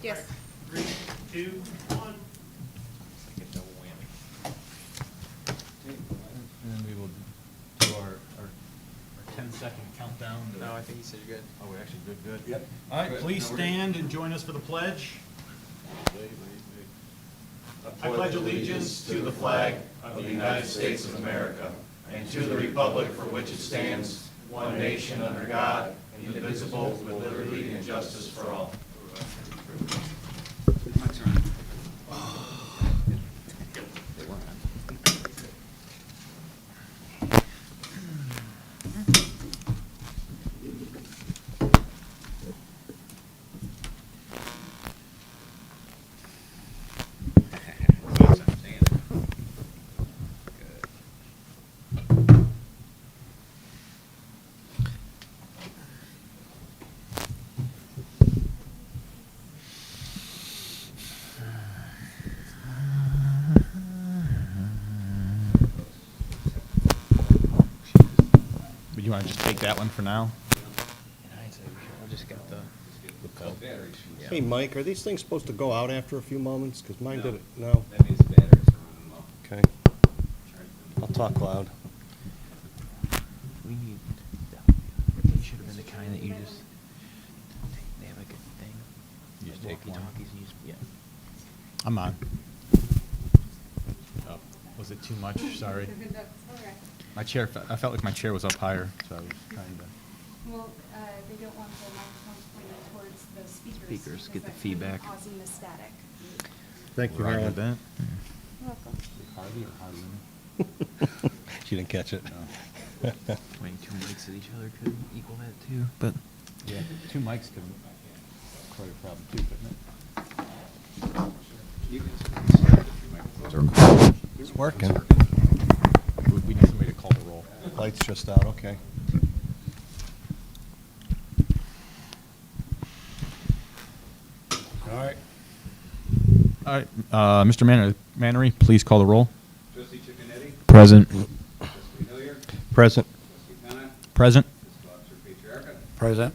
Yes. 3, 2, 1. Like a double whammy. And then we will do our 10-second countdown. No, I think he said you're good. Oh, we're actually good. Yep. All right, Good. please Now we're- stand and join us for the pledge. I pledge allegiance to the flag of the United States of America and to the republic for which it stands, one nation under God, indivisible, with liberty and justice for all. My turn. But you want to just take that one for now? In hindsight, we just got the. Batteries. Hey, Mike, are these things supposed to go out after a few moments? Because mine No. did it. No? That means the batteries are running low. Okay. I'll talk loud. We need. It should have been the kind that you just. They have like a thing. You just like take one. walkie-talkies and you just, yeah. I'm on. Oh, was it too much? Sorry. Okay. My chair, I felt like my chair was up higher, so I was trying to. Well, they don't want the microphones pointed towards the speakers. Speakers, because get the that could feedback. be causing the static. Thank you, Roger Helen. that. Welcome. Harvey or Harvey? She didn't catch it. No. Pointing two mics at each other could equal that too, but. Yeah, 2 mics could quite a problem too, couldn't it? You can start if your microphone's It's working. We need somebody to call the roll. Light's just out, okay. All right. All right, Mr. Mannery, please call the roll. Trustee Chiccanetti? Present. Trustee Hillier? Present. Trustee Pennant? Present. Fiscal Officer Patriarca? Present.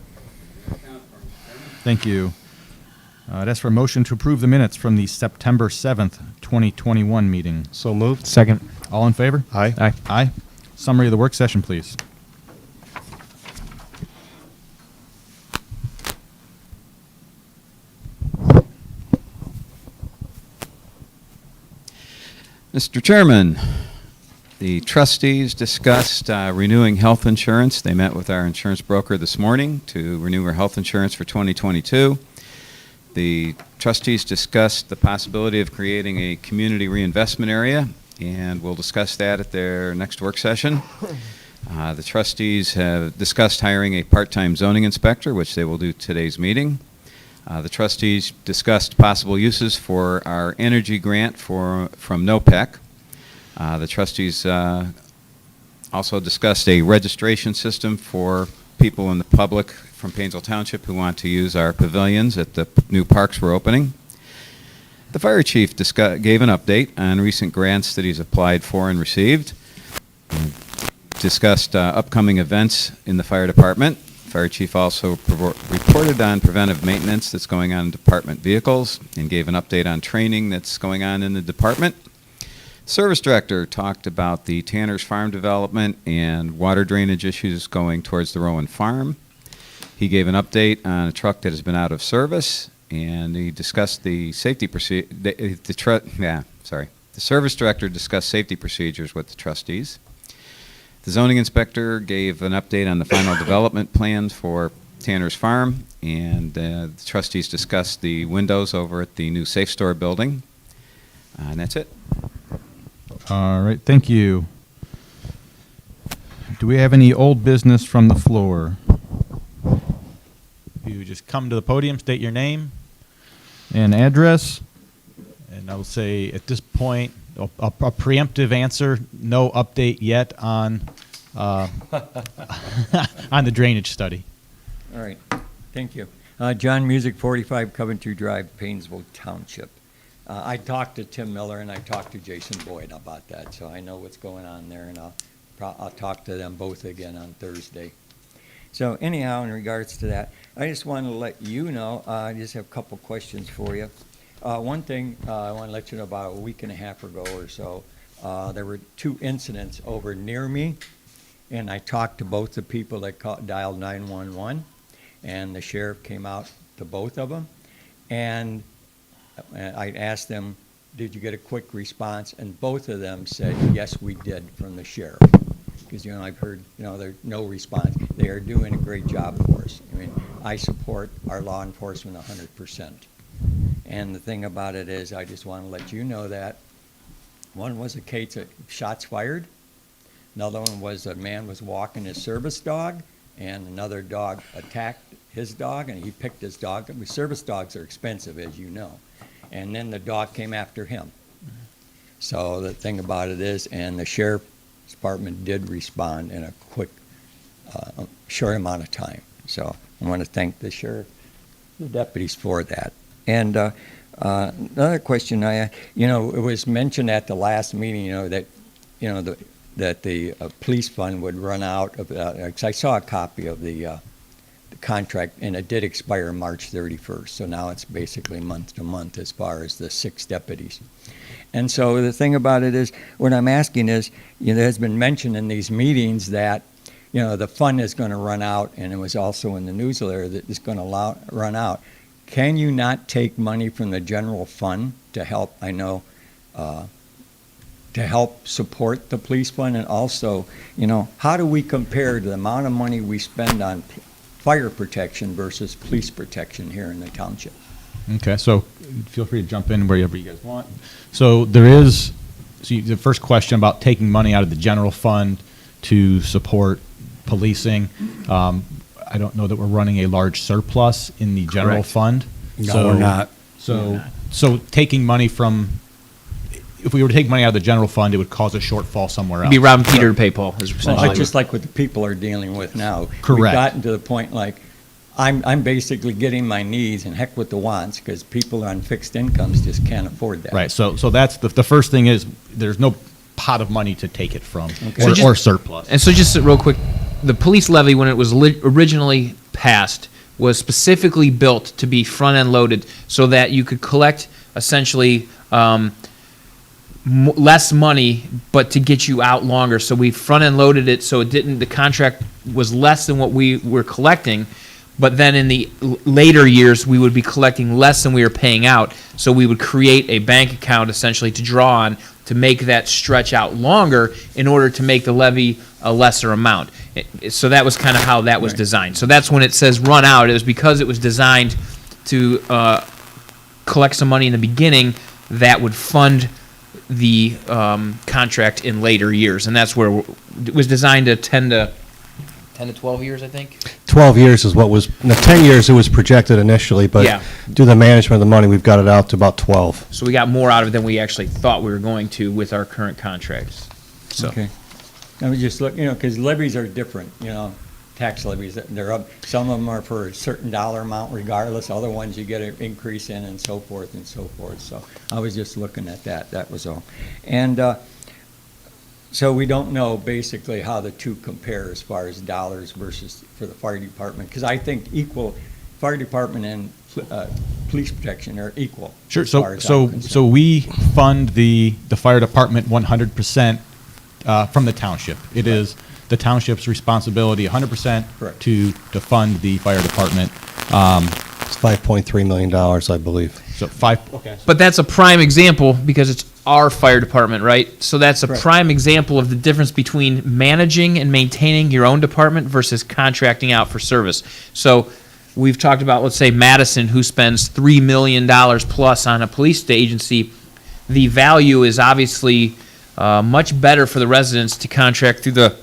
Count for Mr. Chairman. Thank you. I'd ask for a motion to approve the minutes from the September 7th, 2021 meeting. So moved? Second. All in favor? Aye. Aye. Aye. Summary of the work session, please. Mr. Chairman, the trustees discussed renewing health insurance. They met with our insurance broker this morning to renew our health insurance for 2022. The trustees discussed the possibility of creating a community reinvestment area, and we'll discuss that at their next work session. The trustees have discussed hiring a part-time zoning inspector, which they will do today's meeting. The trustees discussed possible uses for our energy grant from NOPEC. The trustees also discussed a registration system for people in the public from Painesville Township who want to use our pavilions at the new parks we're opening. The fire chief gave an update on recent grants that he's applied for and received. Discussed upcoming events in the fire department. Fire chief also reported on preventive maintenance that's going on in department vehicles and gave an update on training that's going on in the department. Service director talked about the Tanner's Farm development and water drainage issues going towards the Rowan Farm. He gave an update on a truck that has been out of service, and he discussed the safety The service director discussed safety procedures with the trustees. The zoning inspector gave an update on the final development plans for Tanner's Farm, and the trustees discussed the windows over at the new Safe Store building. And that's it. All right, thank you. Do we have any old business from the floor? You just come to the podium, state your name and address, and I will say at this point, a preemptive answer, no update yet on on the drainage study. All right, thank you. John Music, 45 Coventry Drive, Painesville Township. I talked to Tim Miller and I talked to Jason Boyd about that, so I know what's going on there, and I'll talk to them both again on Thursday. So anyhow, in regards to that, I just wanted to let you know, I just have a couple questions for you. One thing I want to let you know, about a week and a half ago or so, there were 2 incidents over near me, and I talked to both the people that dialed 911, and the sheriff came out to both of them, and I asked them, did you get a quick response? And both of them said, yes, we did, from the sheriff. Because, I've heard, there's no response. They are doing a great job for us. I mean, I support our law enforcement 100%. And the thing about it is, I just want to let you know that one was a case of shots fired. Another one was a man was walking his service dog, and another dog attacked his dog, and he picked his dog. I mean, service dogs are expensive, as you know. And then the dog came after him. So the thing about it is, and the sheriff's department did respond in a quick, short amount of time. So I want to thank the sheriff, the deputies for that. And another question it was mentioned at the last meeting, that, that the police fund would run out of, 'cause I saw a copy of the contract, and it did expire March 31st. So now it's basically month to month as far as the 6 deputies. And so the thing about it is, what I'm asking is, it has been mentioned in these meetings that, the fund is going to run out, and it was also in the newsletter that it's going to run out. Can you not take money from the general fund to help, to help support the police fund? And also, how do we compare the amount of money we spend on fire protection versus police protection here in the township? Okay, so feel free to jump in wherever you guys want. So the first question about taking money out of the general fund to support policing, I don't know that we're running a large surplus in the general Correct. fund. No, we're not. So taking money from, if we were to take money out of the general fund, it would cause a shortfall somewhere else. Be robbing Peter to pay Paul, is Well, essentially. just like what the people are dealing with now. We've Correct. gotten to the point like, I'm basically getting my needs, and heck with the wants, because people on fixed incomes just can't afford that. Right, so that's the first thing is, there's no pot of money to take it from, Okay. or surplus. And so just real quick, the police levy, when it was originally passed, was specifically built to be front-end loaded so that you could collect essentially less money, but to get you out longer. So we front-end loaded it so the contract was less than what we were collecting, but then in the later years, we would be collecting less than we were paying out. So we would create a bank account essentially to draw on to make that stretch out longer in order to make the levy a lesser amount. So that was kind of how that was designed. So that's when it says run out. It was because it was designed to collect some money in the beginning that would fund the contract in later years. And that's where it was designed to 10 to 12 years, I think. 12 years is what was, no, 10 years it was projected initially, but Yeah. due to the management of the money, we've got it out to about 12. So we got more out of it than we actually thought we were going to with our current contracts. So. Okay. I was just looking, because levies are different, tax levies, they're up. Some of them are for a certain dollar amount regardless, other ones you get an increase in, and so forth and so forth. So I was just looking at that was all. And so we don't know basically how the two compare as far as dollars versus for the fire department, because I think equal, fire department and police protection are equal. Sure. as far as I'm So concerned. we fund the fire department 100% from the township. It is the township's responsibility 100% Correct. to fund the fire department. It's $5.3 million, I believe. So okay. But that's a prime example because it's our fire department, right? So that's a Correct. prime example of the difference between managing and maintaining your own department versus contracting out for service. So we've talked about, let's say, Madison, who spends $3 million plus on a police agency. The value is obviously much better for the residents to contract through the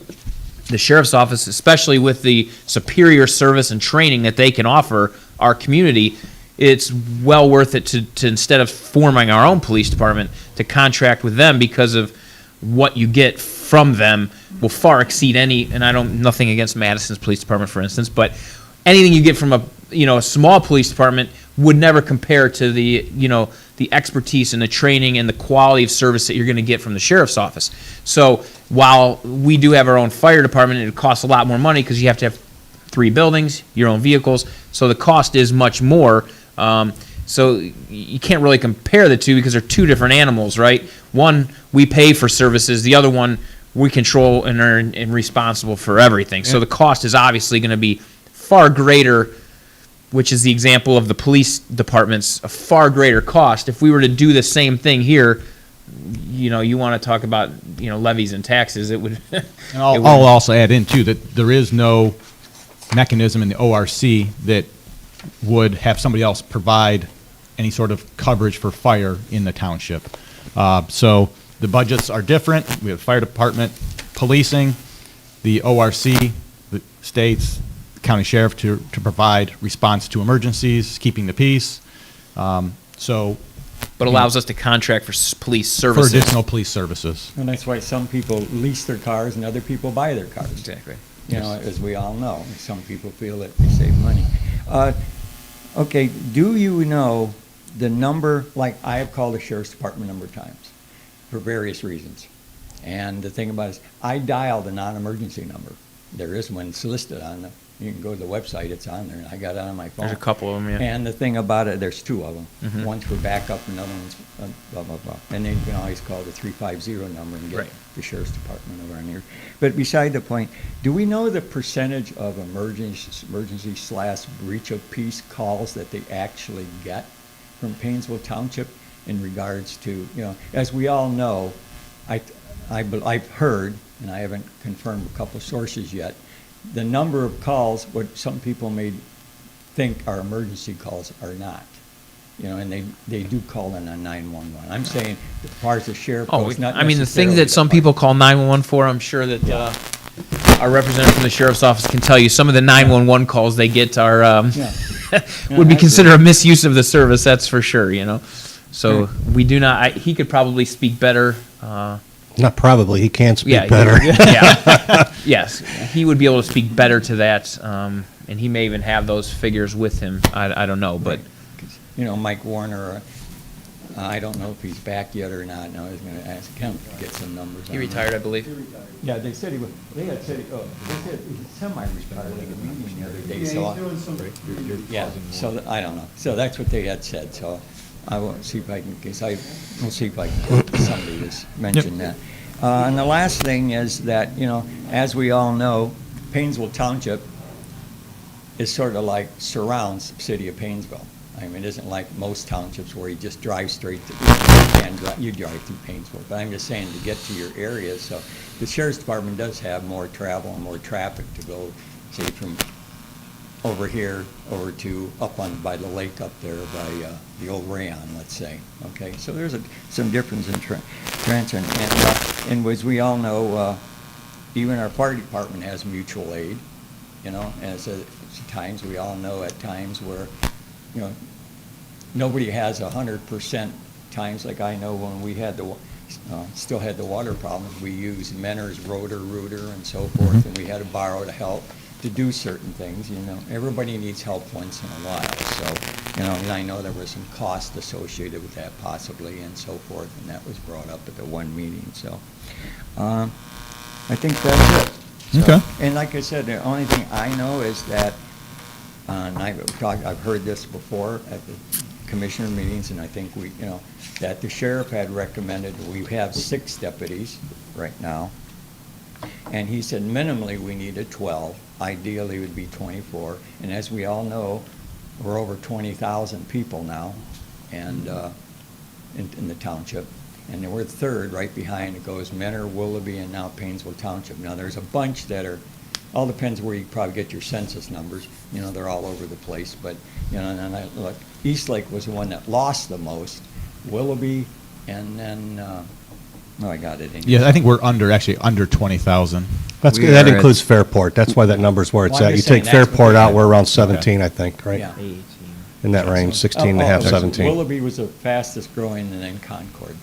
sheriff's office, especially with the superior service and training that they can offer our community. It's well worth it to instead of forming our own police department, to contract with them, because of what you get from them will far exceed any, and nothing against Madison's police department, for instance, but anything you get from a small police department would never compare to the expertise and the training and the quality of service that you're going to get from the sheriff's office. So while we do have our own fire department, it costs a lot more money because you have to have 3 buildings, your own vehicles, so the cost is much more. So you can't really compare the two because they're two different animals, right? One, we pay for services. The other one, we control and are responsible for everything. So the cost is obviously going to be far greater, which is the example of the police department's a far greater cost. If we were to do the same thing here, you want to talk about, levies and taxes, it would. And I'll also add in too that there is no mechanism in the ORC that would have somebody else provide any sort of coverage for fire in the township. So the budgets are different. We have fire department, policing, the ORC, the states, the county sheriff to provide response to emergencies, keeping the peace. But allows us to contract for police For services. additional police services. And that's why some people lease their cars and other people buy their cars. Exactly. As we all know. Some people feel that they save money. Okay, do you know the number, like I have called the sheriff's department a number of times for various reasons. And the thing about it is, I dialed a non-emergency number. There is one, it's listed on you can go to the website, it's on there, and I got it on my phone. There's a couple of them, yeah. And the thing about it, there's 2 of them. Mhm. One's for backup, another one's blah, blah, blah. And then you can always call the 350 number and get Right. the sheriff's department over on here. But beside the point, do we know the percentage of emergency/breach of peace calls that they actually get from Painesville Township in regards to, as we all know, I've heard, and I haven't confirmed a couple of sources yet, the number of calls, what some people may think are emergency calls are not. And they do call in on 911. I'm saying as far as the sheriff goes, not I mean, the thing necessarily that some the fire. people call 911 for, I'm sure that our representative from the sheriff's office can tell you, some of the 911 calls they get are, Yeah. would be I considered a misuse of the service, that's for sure, So we do not, he could probably speak better. Not probably, he can speak Yeah, better. yeah. Yes, he would be able to speak better to that, and he may even have those figures with him. I don't know, but. Mike Warner, I don't know if he's back yet or not. I was going to ask him to get some numbers. He on retired, that. I believe. Yeah, they said he was. They said he was semi-retired at a meeting the other day. So So I don't know. So that's what they had said. So I will see if I can. We'll see if I can get somebody to mention that. And the last thing is that as we all know, Painesville Township is sort of like surrounds the city of Painesville. I mean, it isn't like most townships where you just drive straight to, you drive through Painesville. But I'm just saying to get to your area. So the sheriff's department does have more travel and more traffic to go, say, from over here over to up on by the lake up there by the old Rayon, let's say. Okay, so there's some difference in transfer. And as we all know, even our fire department has mutual aid. And so times we all know at times where nobody has 100% times. Like I know when we had still had the water problems, we used Mentor's rooter, and so forth, and we had to borrow to help to do certain things. Everybody needs help once in a while. So, and I know there was some cost associated with that possibly, and so forth, and that was brought up at the one meeting. So, I think that's it. So, Okay. And like I said, the only thing I know is that. And I've heard this before at the commissioner meetings, and I think that the sheriff had recommended, we have 6 deputies right now. And he said minimally we needed 12, ideally it would be 24. And as we all know, we're over 20,000 people now and in the township. And we're 3rd, right behind it goes Mentor, Willoughby, and now Painesville Township. Now there's a bunch that are, all depends where you probably get your census numbers. They're all over the place. But, and I look, Eastlake was the one that lost the most. Willoughby, and then, I got it in here. Yeah, I think we're under 20,000. That's We good. That are at- includes Fairport. That's why that number's where it's Well, I'm at. You just saying take that's what Fairport they out, had. we're around 17, I think, right? Yeah. In that range, 16 and a half, 17. Willoughby was the fastest growing, and then Concord.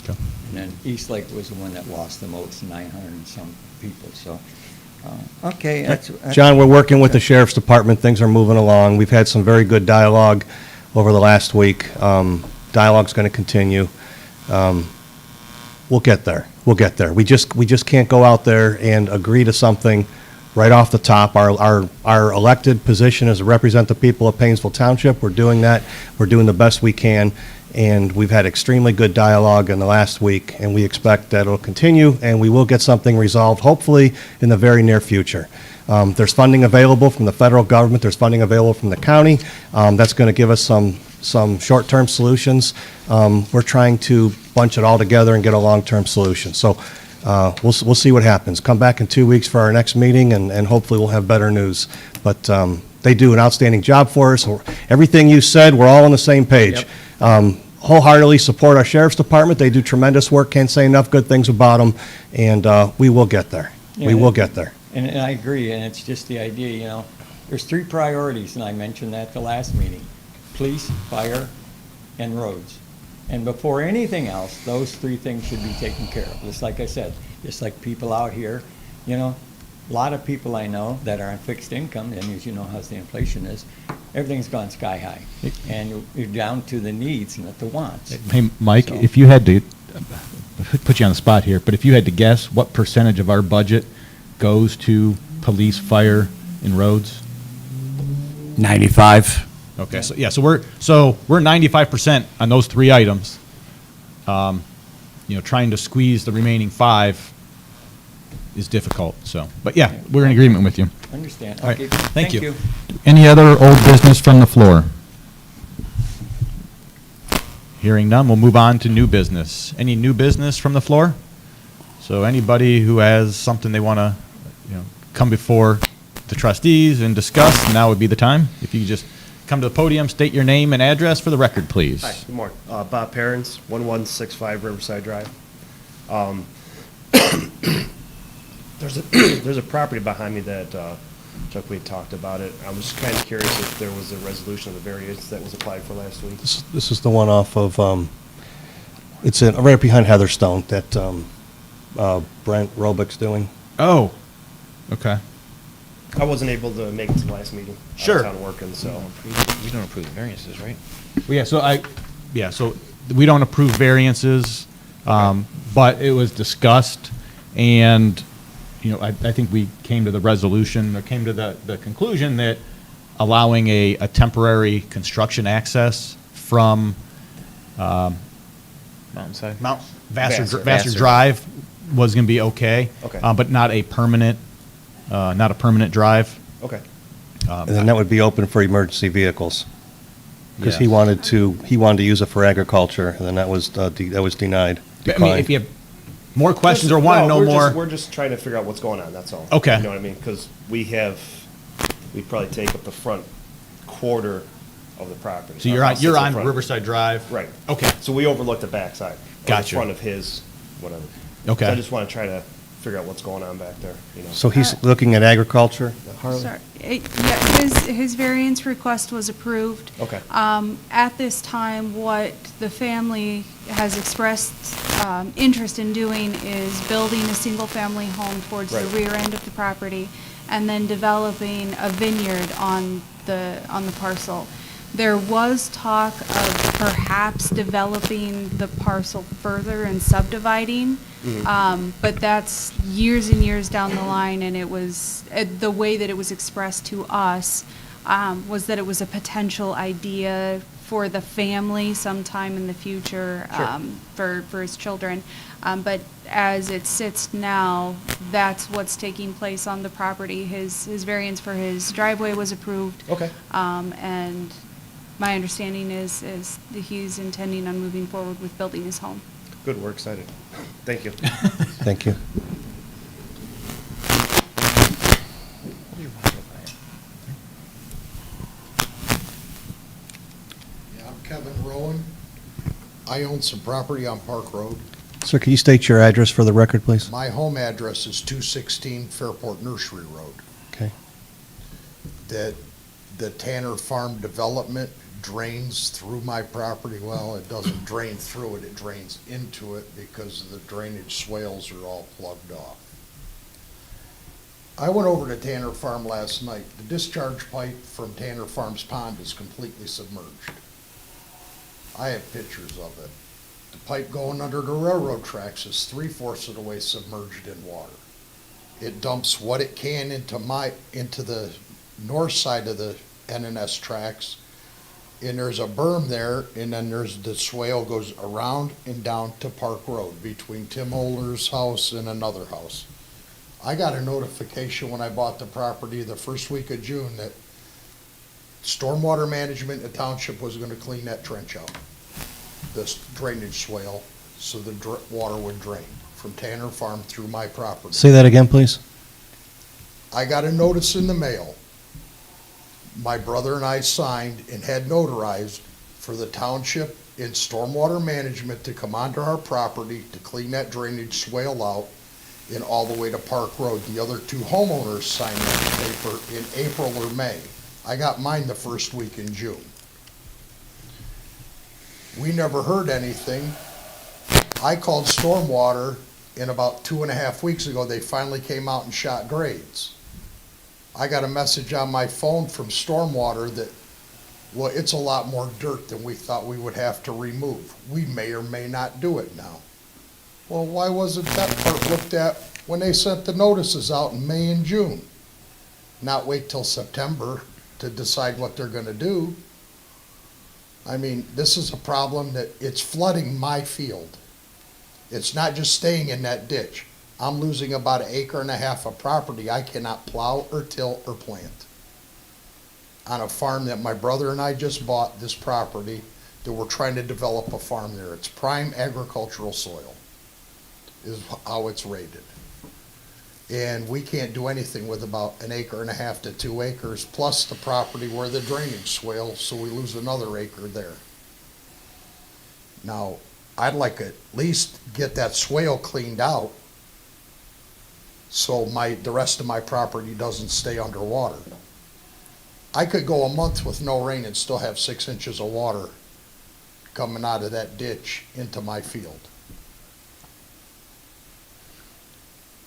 Okay. And then Eastlake was the one that lost the most, 900 and some people. So, okay, that's. John, we're working with the sheriff's department. Things are moving along. We've had some very good dialogue over the last week. Dialogue's going to continue. We'll get there. We'll get there. We just can't go out there and agree to something right off the top. Our elected position is to represent the people of Painesville Township. We're doing that. We're doing the best we can, and we've had extremely good dialogue in the last week, and we expect that it'll continue, and we will get something resolved, hopefully, in the very near future. There's funding available from the federal government. There's funding available from the county. That's going to give us some short-term solutions. We're trying to bunch it all together and get a long-term solution. So we'll see what happens. Come back in 2 weeks for our next meeting, and hopefully we'll have better news. But they do an outstanding job for us. Everything you said, we're all on the same page. Wholeheartedly support our sheriff's department. They do tremendous work. Can't say enough good things about them, and we will get there. We will get there. And I agree, and it's just the idea, you know, there's 3 priorities, and I mentioned that the last meeting: police, fire, and roads. And before anything else, those 3 things should be taken care of. Just like I said, just like people out here, you know, a lot of people I know that are on fixed income, and as you know how the inflation is, everything's gone sky high. And you're down to the needs, not the wants. Hey, Mike, So- if you had to, put you on the spot here, but if you had to guess, what percentage of our budget goes to police, fire, and roads? 95. Okay, so, yeah, so we're 95% on those 3 items. You know, trying to squeeze the remaining 5 is difficult, so, but yeah, we're in agreement with you. Understand? All right, Okay, thank you. Any other old business from the floor? Hearing none, we'll move on to new business. Any new business from the floor? So anybody who has something they want to, you know, come before the trustees and discuss, now would be the time. If you could just come to the podium, state your name and address for the record, please. Hi, good morning. Bob Perrins, 1165 Riverside Drive. There's a property behind me that Chuck, we had talked about it. I was kind of curious if there was a resolution of the variance that was applied for last week. This is the one off of, it's right behind Heatherstone that Brent Robick's doing. Oh, okay. I wasn't able to make it to the last meeting. Sure. I was out working, so. We don't approve the variances, right? Well, yeah, so we don't approve variances, but it was discussed, and, you know, I think we came to the resolution, or came to the conclusion that allowing a temporary construction access from Mountainside. Vassar Drive was going to be okay. Okay. But not a permanent drive. Okay. And then that would be open for emergency vehicles. Because he Yes. wanted to use it for agriculture, and then that was denied. But, I mean, if you have more questions or want to know more. We're just trying to figure out what's going on, that's all. Okay. You know what I mean? Because we probably take up the front quarter of the property. So Our you're on, house you're sits in on front. Riverside Drive? Right. Okay. So we overlook the backside. Or Gotcha. the front of his, whatever. Okay. So I just want to try to figure out what's going on back there, you know? So he's looking at agriculture, Harley? Sorry. Yeah, his variance request was approved. Okay. At this time, what the family has expressed interest in doing is building a single-family home towards the Right. rear end of the property, and then developing a vineyard on the parcel. There was talk of perhaps developing the parcel further and subdividing, but that's years and years down the line, and it was, the way that it was expressed to us was that it was a potential idea for the family sometime in the future for his children. But as it sits now, that's what's taking place on the property. His variance for his driveway was approved. Okay. And my understanding is that he's intending on moving forward with building his home. Good, we're excited. Thank you. Thank you. Yeah, I'm Kevin Rowan. I own some property on Park Road. Sir, can you state your address for the record, please? My home address is 216 Fairport Nursery Road. Okay. That the Tanner Farm development drains through my property. Well, it doesn't drain through it, it drains into it because the drainage swales are all plugged off. I went over to Tanner Farm last night. The discharge pipe from Tanner Farm's pond is completely submerged. I have pictures of it. The pipe going under the railroad tracks is 3/4 of the way submerged in water. It dumps what it can into the north side of the NNS tracks. And there's a berm there, and then the swale goes around and down to Park Road between Tim Holder's house and another house. I got a notification when I bought the property the first week of June that stormwater management in the township was gonna clean that trench out, this drainage swale, so the water would drain from Tanner Farm through my property. Say that again, please. I got a notice in the mail. My brother and I signed and had notarized for the township and stormwater management to come onto our property to clean that drainage swale out and all the way to Park Road. The other two homeowners signed that paper in April or May. I got mine the first week in June. We never heard anything. I called stormwater, and about 2.5 weeks ago, they finally came out and shot grades. I got a message on my phone from stormwater that, well, it's a lot more dirt than we thought we would have to remove. We may or may not do it now. Well, why wasn't that part looked at when they sent the notices out in May and June? Not wait till September to decide what they're gonna do. I mean, this is a problem that it's flooding my field. It's not just staying in that ditch. I'm losing about 1.5 acres of property I cannot plow or till or plant. On a farm that my brother and I just bought this property, that we're trying to develop a farm there. It's prime agricultural soil, is how it's rated. And we can't do anything with about 1.5 acres to 2 acres, plus the property where the drainage swale, so we lose another acre there. Now, I'd like at least get that swale cleaned out so the rest of my property doesn't stay underwater. I could go a month with no rain and still have 6 inches of water coming out of that ditch into my field.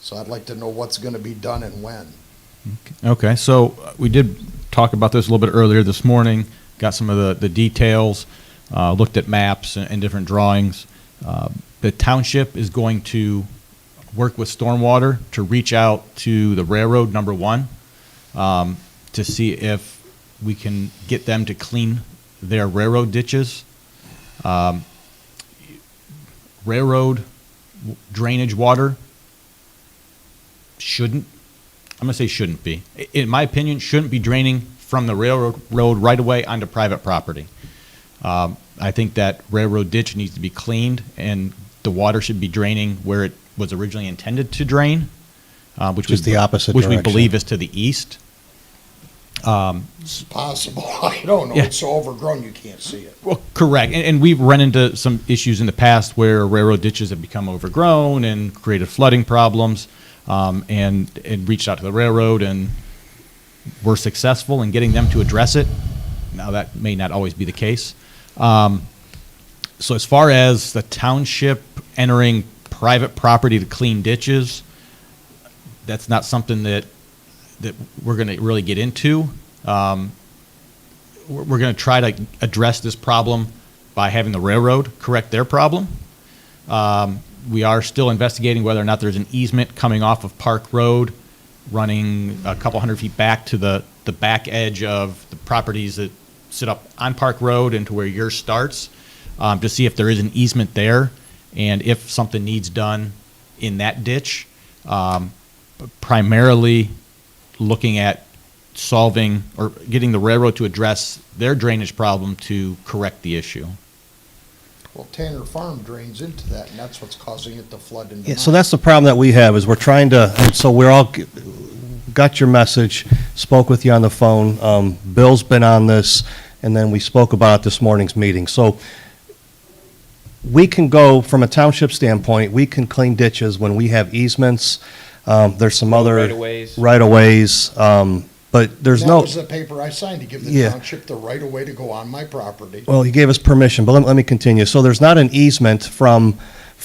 So I'd like to know what's gonna be done and when. Okay, so we did talk about this a little bit earlier this morning, got some of the details, looked at maps and different drawings. The township is going to work with stormwater to reach out to the railroad, number one, to see if we can get them to clean their railroad ditches. Railroad drainage water shouldn't, I'm gonna say shouldn't be, in my opinion, shouldn't be draining from the railroad right away onto private property. I think that railroad ditch needs to be cleaned, and the water should be draining where it was originally intended to drain, which Just the opposite which we direction. believe is to the east. It's possible, I don't know, Yeah. it's so overgrown you can't see it. Well, correct, and we've run into some issues in the past where railroad ditches have become overgrown and created flooding problems, and reached out to the railroad and were successful in getting them to address it. Now, that may not always be the case. So as far as the township entering private property to clean ditches, that's not something that we're going to really get into. We're going to try to address this problem by having the railroad correct their problem. We are still investigating whether or not there's an easement coming off of Park Road, running a couple hundred feet back to the back edge of the properties that sit up on Park Road and to where yours starts, to see if there is an easement there and if something needs done in that ditch. Primarily looking at solving or getting the railroad to address their drainage problem to correct the issue. Well, Tanner Farm drains into that, and that's what's causing it to flood into Yeah, so mine. that's the problem that we have, is we're trying to, and so we're all, got your message, spoke with you on the phone. Bill's been on this, and then we spoke about it this morning's meeting. So we can go, from a township standpoint, we can clean ditches when we have easements. There's some other. Right-of-ways. Right-of-ways, but there's That no. was the paper I signed to give the Yeah. township the right of way to go on my property. Well, he gave us permission, but let me continue. So there's not an easement from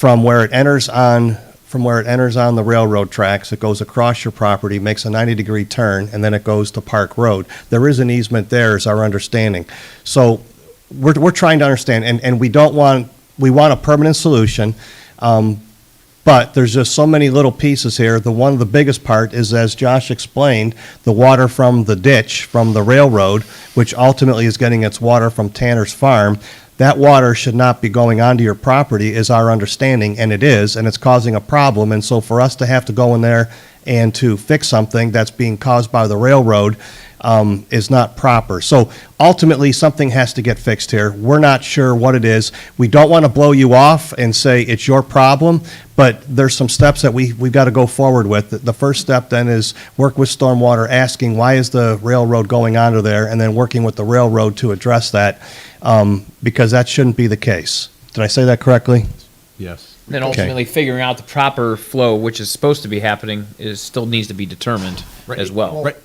where it enters on the railroad tracks. It goes across your property, makes a 90-degree turn, and then it goes to Park Road. There is an easement there, is our understanding. So we're trying to understand, and we want a permanent solution. But But there's just so many little pieces here. One of the biggest part is, as Josh explained, the water from the ditch, from the railroad, which ultimately is getting its water from Tanner's farm. That water should not be going onto your property, is our understanding, and it is, and it's causing a problem. And so for us to have to go in there and to fix something that's being caused by the railroad is not proper. So ultimately, something has to get fixed here. We're not sure what it is. We don't want to blow you off and say it's your problem, but there's some steps that we've got to go forward with. The first step then is work with Stormwater, asking why is the railroad going onto there, and then working with the railroad to address that, because that shouldn't be the case. Did I say that correctly? Yes. Then Okay. ultimately figuring out the proper flow, which is supposed to be happening, still needs to be determined as well. Right.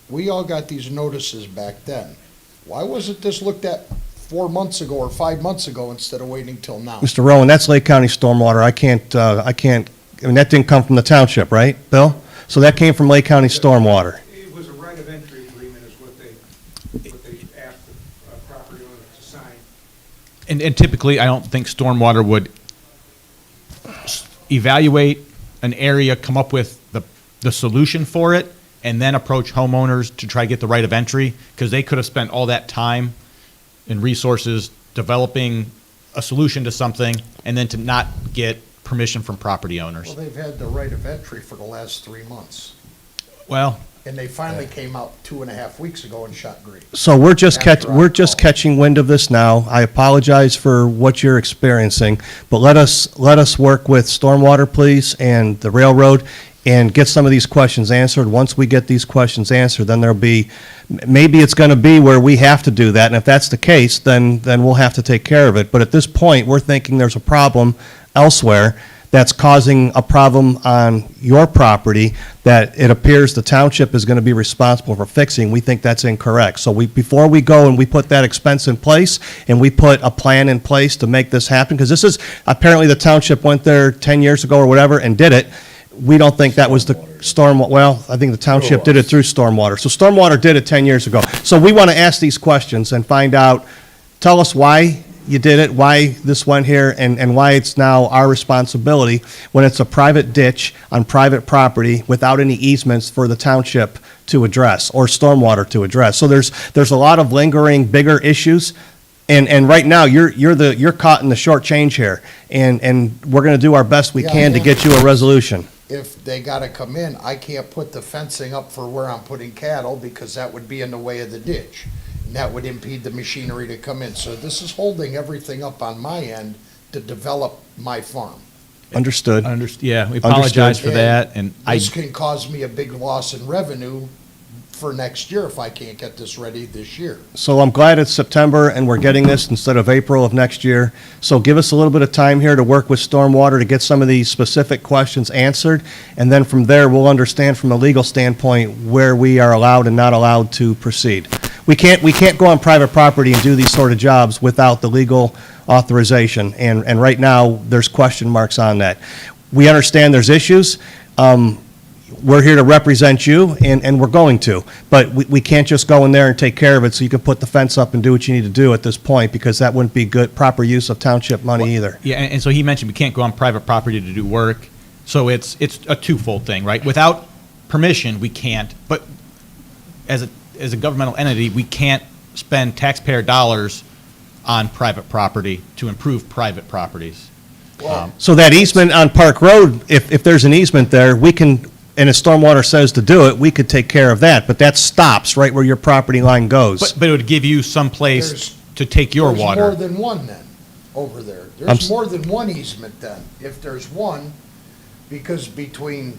We all got these notices back then. Why wasn't this looked at 4 months ago or 5 months ago instead of waiting till now? Mr. Rowan, that's Lake County Stormwater. I mean, that didn't come from the township, right, Bill? So that came from Lake County Stormwater. It was a right of entry agreement is what they asked the property owner to sign. And typically, I don't think Stormwater would evaluate an area, come up with the solution for it, and then approach homeowners to try to get the right of entry, because they could have spent all that time and resources developing a solution to something, and then to not get permission from property owners. Well, they've had the right of entry for the last 3 months. Well, And they finally came out 2.5 weeks ago and shot green. So we're just After I we're just called. catching wind of this now. I apologize for what you're experiencing, but let us work with Stormwater, please, and the railroad, and get some of these questions answered. Once we get these questions answered, then maybe it's going to be where we have to do that, and if that's the case, then we'll have to take care of it. But at this point, we're thinking there's a problem elsewhere that's causing a problem on your property that it appears the township is going to be responsible for fixing. We think that's incorrect. So before we go and we put that expense in place, and we put a plan in place to make this happen, because this is, apparently the township went there 10 years ago or whatever and did it. We don't think that was the well, I think the township did it through Stormwater. So Stormwater did it 10 years ago. So we want to ask these questions and find out, tell us why you did it, why this went here, and why it's now our responsibility when it's a private ditch on private property without any easements for the township to address or Stormwater to address. So there's a lot of lingering, bigger issues. And right now, you're caught in the short change here, and we're going to do our best we Yeah, can to yeah. get you a resolution. If they gotta come in, I can't put the fencing up for where I'm putting cattle because that would be in the way of the ditch. And that would impede the machinery to come in. So this is holding everything up on my end to develop my farm. Understood. yeah, we apologize for And that, and This can cause me a big loss in revenue for next year if I can't get this ready this year. So I'm glad it's September and we're getting this instead of April of next year. So give us a little bit of time here to work with Stormwater to get some of these specific questions answered. And then from there, we'll understand from a legal standpoint where we are allowed and not allowed to proceed. We can't go on private property and do these sort of jobs without the legal authorization. And right now, there's question marks on that. We understand there's issues. We're here to represent you, and we're going to. But we can't just go in there and take care of it so you can put the fence up and do what you need to do at this point, because that wouldn't be good, proper use of township money either. yeah, and so he mentioned we can't go on private property to do work, so it's a twofold thing, right? Without permission, we can't, but as a governmental entity, we can't spend taxpayer dollars on private property to improve private properties. So that easement on Park Road, if there's an easement there, we can, and if Stormwater says to do it, we could take care of that, but that stops right where your property line goes. But it would give you some place There's- to take your There's more water. than one then, over there. I'm There's s- more than one easement then, if there's one, because between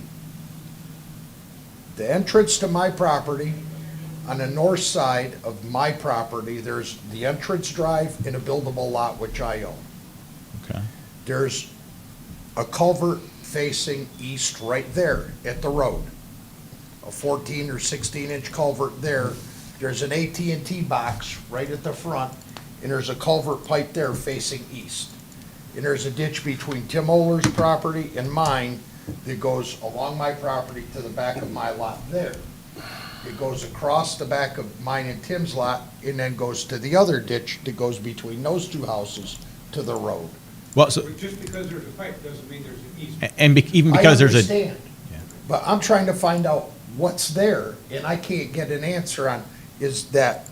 the entrance to my property, on the north side of my property, there's the entrance drive and a buildable lot which I own. Okay. There's a culvert facing east right there at the road. A 14 or 16-inch culvert there. There's an AT&T box right at the front, and there's a culvert pipe there facing east. And there's a ditch between Tim Oler's property and mine that goes along my property to the back of my lot there. It goes across the back of mine and Tim's lot, and then goes to the other ditch that goes between those two houses to the road. Well, so, But just because there's a pipe doesn't mean there's an easement. and even because there's I a, understand, but I'm trying to find out what's there, and I can't get an answer on, is that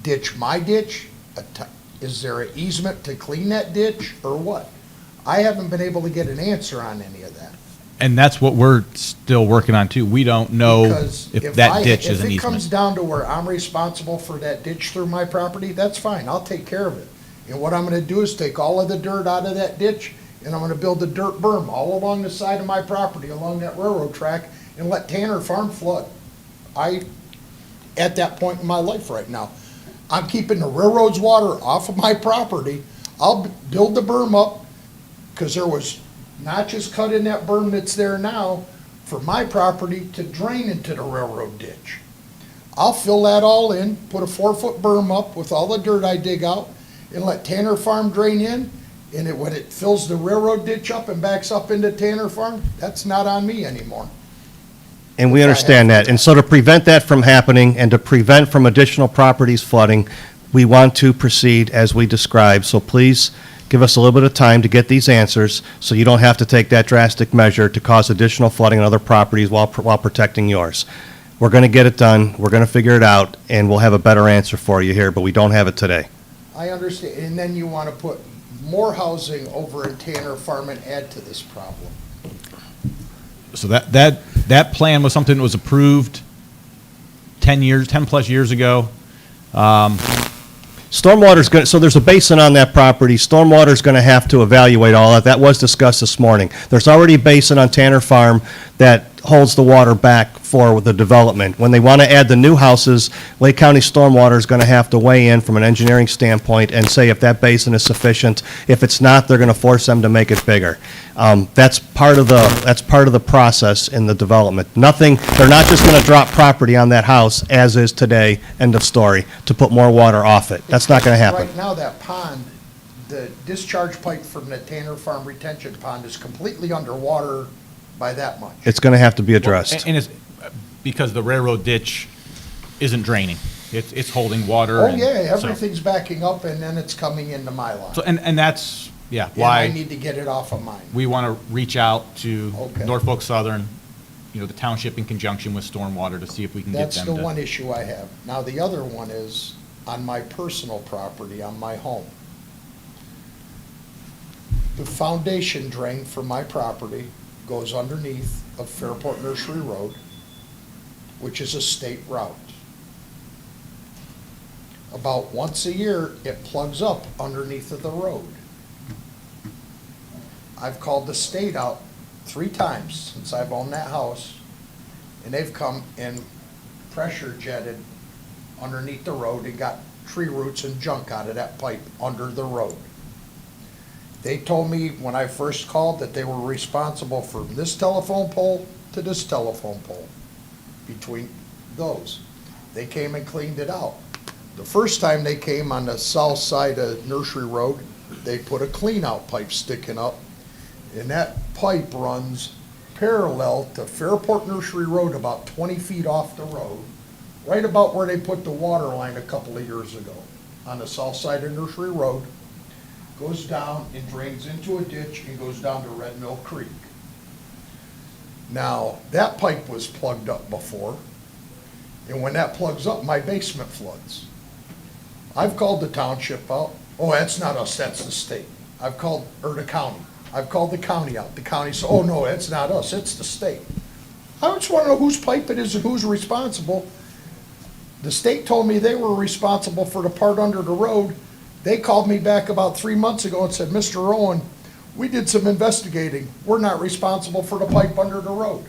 ditch my ditch? Is there an easement to clean that ditch, or what? I haven't been able to get an answer on any of that. and that's what we're still working on too. We don't know Because if that ditch is If an it comes easement. down to where I'm responsible for that ditch through my property, that's fine, I'll take care of it. And what I'm gonna do is take all of the dirt out of that ditch, and I'm gonna build a dirt berm all along the side of my property, along that railroad track, and let Tanner Farm flood. At that point in my life right now, I'm keeping the railroad's water off of my property. I'll build the berm up, because there was notches cut in that berm that's there now for my property to drain into the railroad ditch. I'll fill that all in, put a 4-foot berm up with all the dirt I dig out, and let Tanner Farm drain in, and when it fills the railroad ditch up and backs up into Tanner Farm, that's not on me anymore. And we understand that. And so to prevent that from happening and to prevent from additional properties flooding, we want to proceed as we described. So please give us a little bit of time to get these answers so you don't have to take that drastic measure to cause additional flooding on other properties while protecting yours. We're going to get it done. We're going to figure it out, and we'll have a better answer for you here, but we don't have it today. I understand, and then you want to put more housing over in Tanner Farm and add to this problem. So that plan was something that was approved 10 plus years ago. Stormwater's going to, so there's a basin on that property. Stormwater's going to have to evaluate all that. That was discussed this morning. There's already a basin on Tanner Farm that holds the water back for the development. When they want to add the new houses, Lake County Stormwater is going to have to weigh in from an engineering standpoint and say if that basin is sufficient. If it's not, they're going to force them to make it bigger. That's part of the process in the development. They're not just going to drop property on that house as is today, end of story, to put more water off it. That's not going to happen. Right now, that pond, the discharge pipe from the Tanner Farm retention pond is completely underwater by that much. It's going to have to be addressed. And it's because the railroad ditch isn't draining. It's holding water. Oh, and yeah, so- everything's backing up, and then it's coming into my line. So, and that's, yeah, And I why need to get it off of mine. we want to reach out to Okay. Norfolk Southern, the township in conjunction with Stormwater to see if we can get That's them the to. one issue I have. Now, the other one is on my personal property, on my home. The foundation drain for my property goes underneath of Fairport Nursery Road, which is a state route. About once a year, it plugs up underneath of the road. I've called the state out 3 times since I've owned that house, and they've come and pressure jetted underneath the road and got tree roots and junk out of that pipe under the road. They told me when I first called that they were responsible for this telephone pole to this telephone pole, between those. They came and cleaned it out. The first time they came on the south side of Nursery Road, they put a clean-out pipe sticking up, and that pipe runs parallel to Fairport Nursery Road, about 20 feet off the road, right about where they put the water line a couple of years ago, on the south side of Nursery Road, goes down and drains into a ditch and goes down to Red Mill Creek. Now, that pipe was plugged up before, and when that plugs up, my basement floods. I've called the township out. Oh, that's not us, that's the state. Or the county. I've called the county out. The county said, oh, no, that's not us, it's the state. I just want to know whose pipe it is and who's responsible. The state told me they were responsible for the part under the road. They called me back about 3 months ago and said, Mr. Owen, we did some investigating. We're not responsible for the pipe under the road.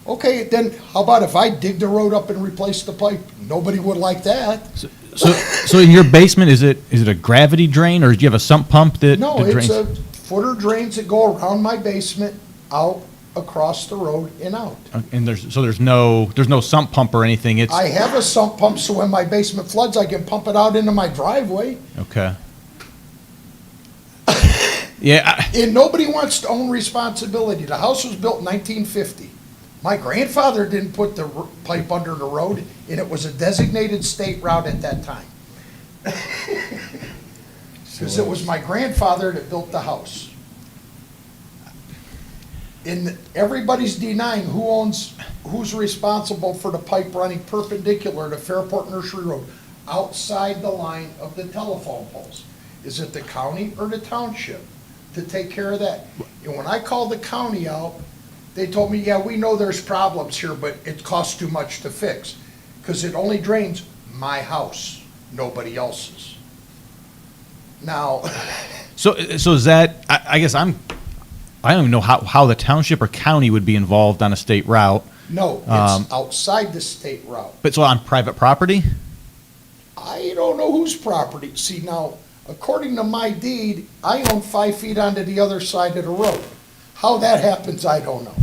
Okay, then how about if I dig the road up and replace the pipe? Nobody would like that. So in your basement, is it a gravity drain, or do you have a sump pump that No, that it's drains? a footer drains that go around my basement, out, across the road, and out. And there's no sump pump or anything. It's I have a sump pump, so when my basement floods, I can pump it out into my driveway. okay. Yeah. And nobody wants to own responsibility. The house was built in 1950. My grandfather didn't put the pipe under the road, and it was a designated state route at that time. Because it was my grandfather that built the house. And everybody's denying who's responsible for the pipe running perpendicular to Fairport Nursery Road, outside the line of the telephone poles. Is it the county or the township to take care of that? And when I called the county out, they told me, yeah, we know there's problems here, but it costs too much to fix. Because it only drains my house, nobody else's. Now, So is that, I guess I don't even know how the township or county would be involved on a state route, no, it's outside the state route. but so on private property? I don't know whose property. See, now, according to my deed, I own 5 feet onto the other side of the road. How that happens, I don't know.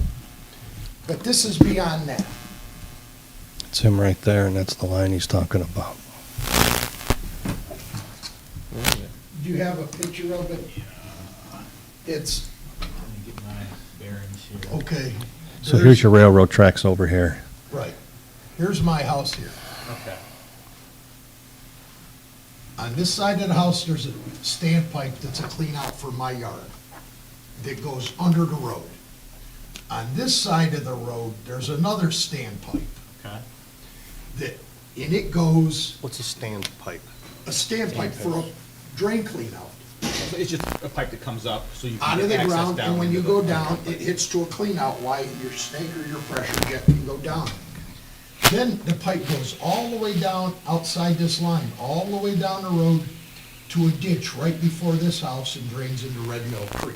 But this is beyond that. It's him right there, and that's the line he's talking about. Do you have a picture of it? It's, Let me get my bearings here. okay. So here's your railroad tracks over here. Right. Here's my house here. Okay. On this side of the house, there's a standpipe that's a clean out for my yard that goes under the road. On this side of the road, there's another standpipe Okay. that, and it goes, What's a standpipe? a standpipe for a drain clean out. So it's just a pipe that comes up, so you can Out get of the access ground, down and when you into go the- down, it hits to a clean out, why your snake or your pressure jet can go down. Then the pipe goes all the way down outside this line, all the way down the road to a ditch right before this house and drains into Red Mill Creek.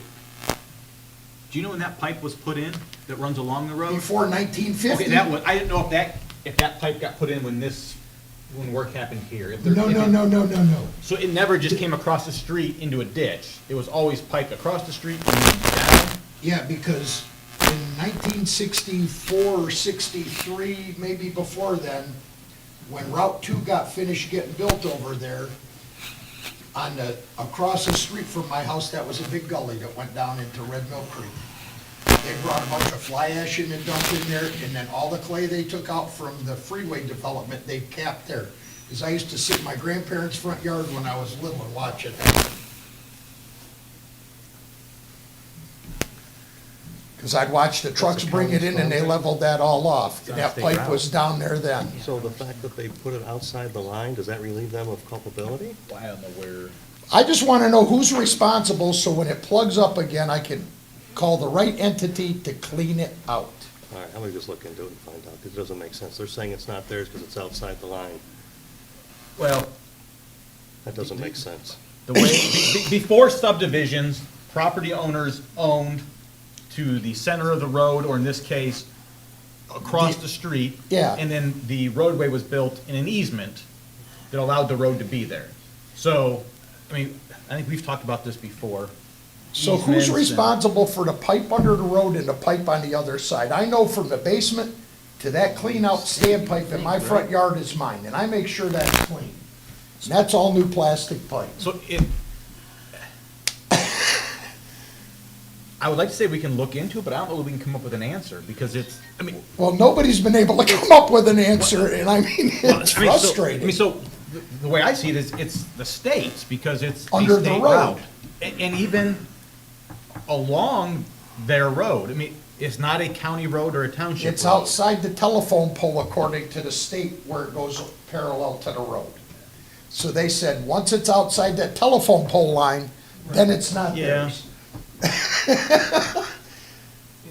Do you know when that pipe was put in that runs along the road? Before 1950? Okay, that was, I didn't know if that pipe got put in when work happened here. If there- No, if no, it- no, no, no, no. So it never just came across the street into a ditch. It was always piped across the street and then down? Yeah, because in 1964 or 63, maybe before then, when Route 2 got finished getting built over there, across the street from my house, that was a big gully that went down into Red Mill Creek. They brought a bunch of fly ash in and dumped in there, and then all the clay they took out from the freeway development, they capped there. Because I used to sit in my grandparents' front yard when I was little and watch it happen. Because I'd watch the trucks bring it in and they leveled that all off. And that pipe was down there then. So the fact that they put it outside the line, does that relieve them of culpability? Well, I don't know where. I just want to know who's responsible, so when it plugs up again, I can call the right entity to clean it out. All right, I'm gonna just look into it and find out, because it doesn't make sense. They're saying it's not theirs because it's outside the line. Well, That doesn't make sense. the way, before subdivisions, property owners owned to the center of the road, or in this case, across the street. Yeah. And then the roadway was built in an easement that allowed the road to be there. So, I mean, I think we've talked about this before. So who's Easements and- responsible for the pipe under the road and the pipe on the other side? I know from the basement to that clean out standpipe in my front yard is mine, and I make sure that's clean. And that's all new plastic pipe. So I would like to say we can look into it, but I don't know that we can come up with an answer, because it's, I mean. Well, nobody's been able to come up with an answer, and I mean, it's I mean, frustrating. So the way I see it is, it's the states, because it's a Under the state road. route. And even along their road, I mean, it's not a county road or a township road. It's outside the telephone pole according to the state where it goes parallel to the road. So they said, once it's outside that telephone pole line, then it's not Yeah. theirs. And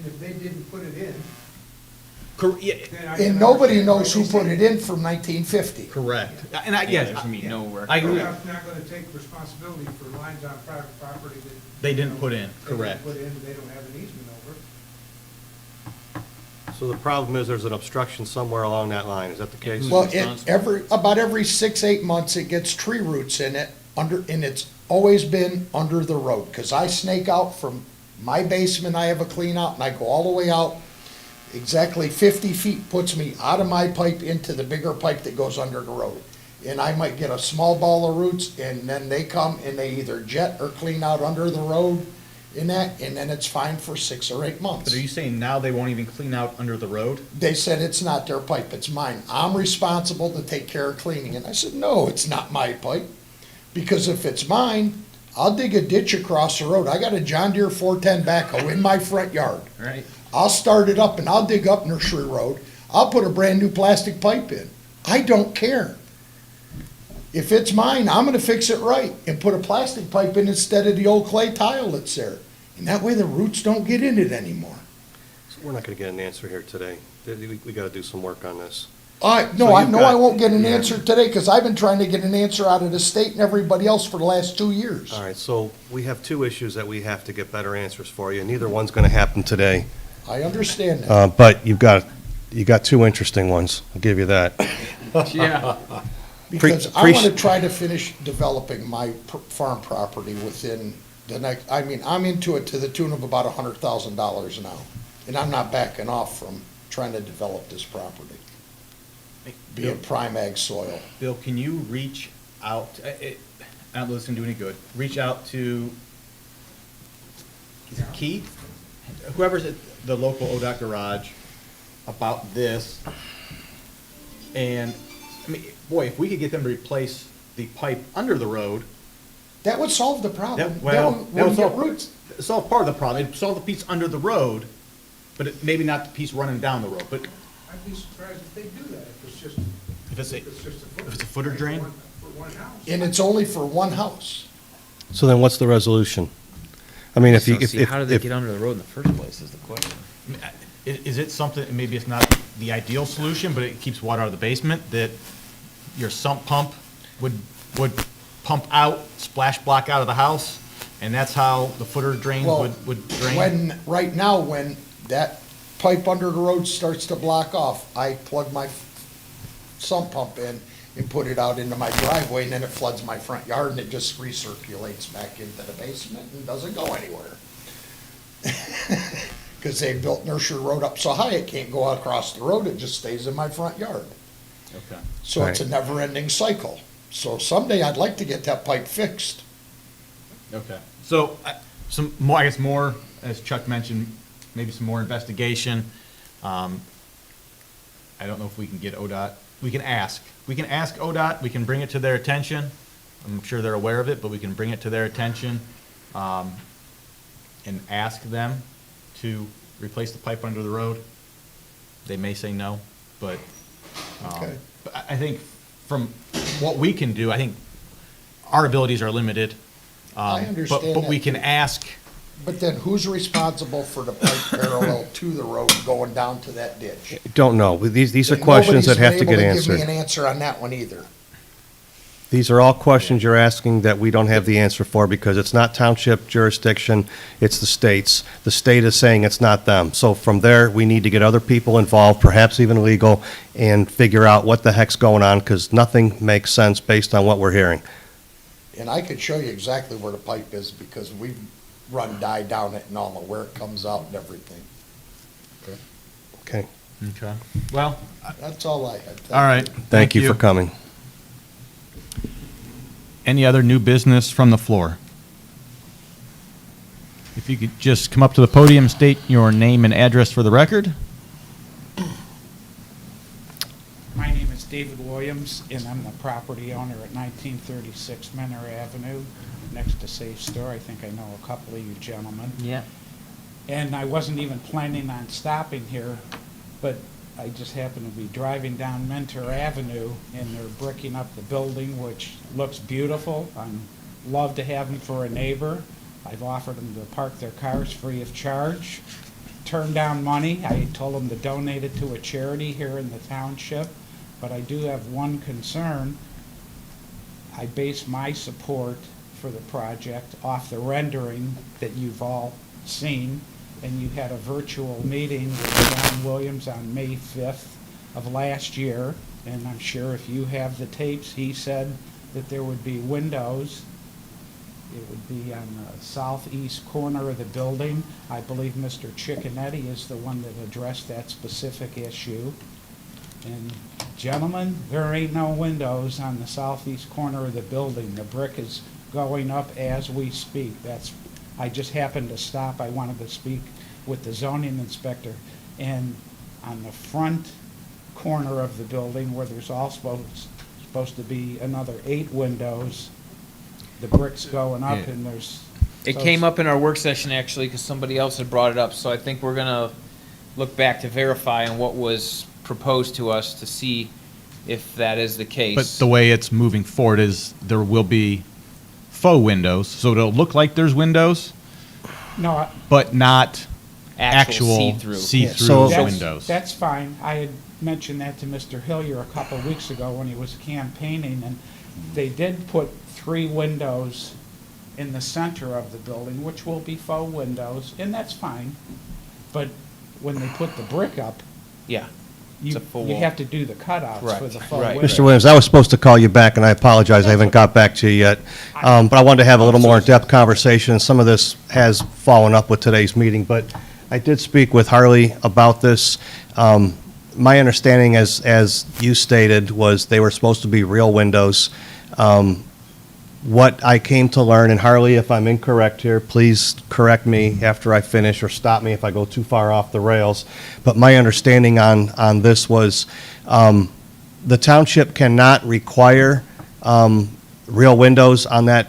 if they didn't put it in, Yeah, then I. And nobody knows who put it in from 1950. correct. And I, yes, I agree. I'm not gonna take responsibility for lines on private property that. They didn't put in, they didn't correct. Put in, they don't have an easement over. So the problem is there's an obstruction somewhere along that line, is that the case? Well, about every 6, 8 months, it gets tree roots in it, and it's always been under the road. Because I snake out from my basement, I have a clean out, and I go all the way out. Exactly 50 feet puts me out of my pipe into the bigger pipe that goes under the road. And I might get a small ball of roots, and then they come and they either jet or clean out under the road in that, and then it's fine for 6 or 8 months. But are you saying now they won't even clean out under the road? They said it's not their pipe, it's mine. I'm responsible to take care of cleaning. And I said, no, it's not my pipe. Because if it's mine, I'll dig a ditch across the road. I got a John Deere 410 backhoe in my front yard. Right. I'll start it up and I'll dig up Nursery Road. I'll put a brand new plastic pipe in. I don't care. If it's mine, I'm gonna fix it right and put a plastic pipe in instead of the old clay tile that's there. And that way the roots don't get in it anymore. So we're not gonna get an answer here today. We gotta do some work on this. I So you've know got- I won't get an yeah. answer today because I've been trying to get an answer out of the state and everybody else for the last 2 years. All right, so we have two issues that we have to get better answers for you, and neither one's gonna happen today. I understand that. But you got two interesting ones. I'll give you that. Yeah. Because I Pre- want to try to finish developing my farm property within the next, I mean, I'm into it to the tune of about $100,000 now. And I'm not backing off from trying to develop this property, be it prime ag soil. Bill, can you reach out, I don't know if this can do any good, reach out to, is it Keith? Whoever's at the local ODOT garage about this. And, I mean, boy, if we could get them to replace the pipe under the road, That would solve the problem. that, well, that would wouldn't get solve, roots. solve part of the problem. It'd solve the piece under the road, but maybe not the piece running down the road. But I'd be surprised if they do that, if it's just, if it's a, if it's just a footer. if it's a footer drain? For one house. And it's only for one house. So then what's the resolution? I mean, if you, So see, how did they get under the road in the first place is the question. Is it something, maybe it's not the ideal solution, but it keeps water out of the basement, that your sump pump would pump out, splash block out of the house, and that's how the footer drain Well, would drain? right now, when that pipe under the road starts to block off, I plug my sump pump in and put it out into my driveway, and then it floods my front yard, and it just recirculates back into the basement and doesn't go anywhere. Because they built Nursery Road up so high, it can't go across the road, it just stays in my front yard. Okay. So it's a never-ending cycle. So someday I'd like to get that pipe fixed. Okay. So, some more, I guess more, as Chuck mentioned, maybe some more investigation. I don't know if we can get ODOT, we can ask ODOT, we can bring it to their attention. I'm sure they're aware of it, but we can bring it to their attention, and ask them to replace the pipe under the road. They may say no, but, Okay. but I think from what we can do, I think our abilities are limited. I understand But we that, can too. ask, But then who's responsible for the pipe parallel to the road going down to that ditch? don't know. These are And questions that have to get nobody's been able to give answered. me an answer on that one either. These are all questions you're asking that we don't have the answer for because it's not township jurisdiction, it's the state's. The state is saying it's not them. So from there, we need to get other people involved, perhaps even legal, and figure out what the heck's going on because nothing makes sense based on what we're hearing. And I could show you exactly where the pipe is because we've run dye down it and all, and where it comes out and everything. Okay. okay, well, That's all I had. all right. Thank you for coming. Any other new business from the floor? If you could just come up to the podium, state your name and address for the record. My name is David Williams, and I'm the property owner at 1936 Menor Avenue, next to Safe Store. I think I know a couple of you gentlemen. Yeah. And I wasn't even planning on stopping here, but I just happened to be driving down Mentor Avenue, and they're bricking up the building, which looks beautiful. I'd love to have them for a neighbor. I've offered them to park their cars free of charge, turn down money. I told them to donate it to a charity here in the township, but I do have one concern. I base my support for the project off the rendering that you've all seen, and you had a virtual meeting with John Williams on May 5th of last year, and I'm sure if you have the tapes, he said that there would be windows. It would be on the southeast corner of the building. I believe Mr. Cicconetti is the one that addressed that specific issue. And gentlemen, there ain't no windows on the southeast corner of the building. The brick is going up as we speak. I just happened to stop. I wanted to speak with the zoning inspector. And on the front corner of the building, where there's also supposed to be another 8 windows, the bricks going up Yeah. and there's. It so came up in our work session actually, because somebody else had brought it up, so I think we're gonna look back to verify on what was proposed to us to see if that is the case. But the way it's moving forward is there will be faux windows, so it'll look like there's windows, No, but not Actual actual see-through. So- that's, windows. that's fine. I had mentioned that to Mr. Hillier a couple of weeks ago when he was campaigning, and they did put 3 windows in the center of the building, which will be faux windows, and that's fine. But when they put the brick up, Yeah, it's you, a full you wall. have to do the cutouts for Correct. the faux Right. windows. Mr. Williams, I was supposed to call you back, and I apologize, I haven't got back to you yet. But I wanted to have a little more in-depth conversation. Some of this has fallen up with today's meeting, but I did speak with Harley about this. My understanding, as you stated, was they were supposed to be real windows. What I came to learn, and Harley, if I'm incorrect here, please correct me after I finish or stop me if I go too far off the rails. But my understanding on this was the township cannot require real windows on that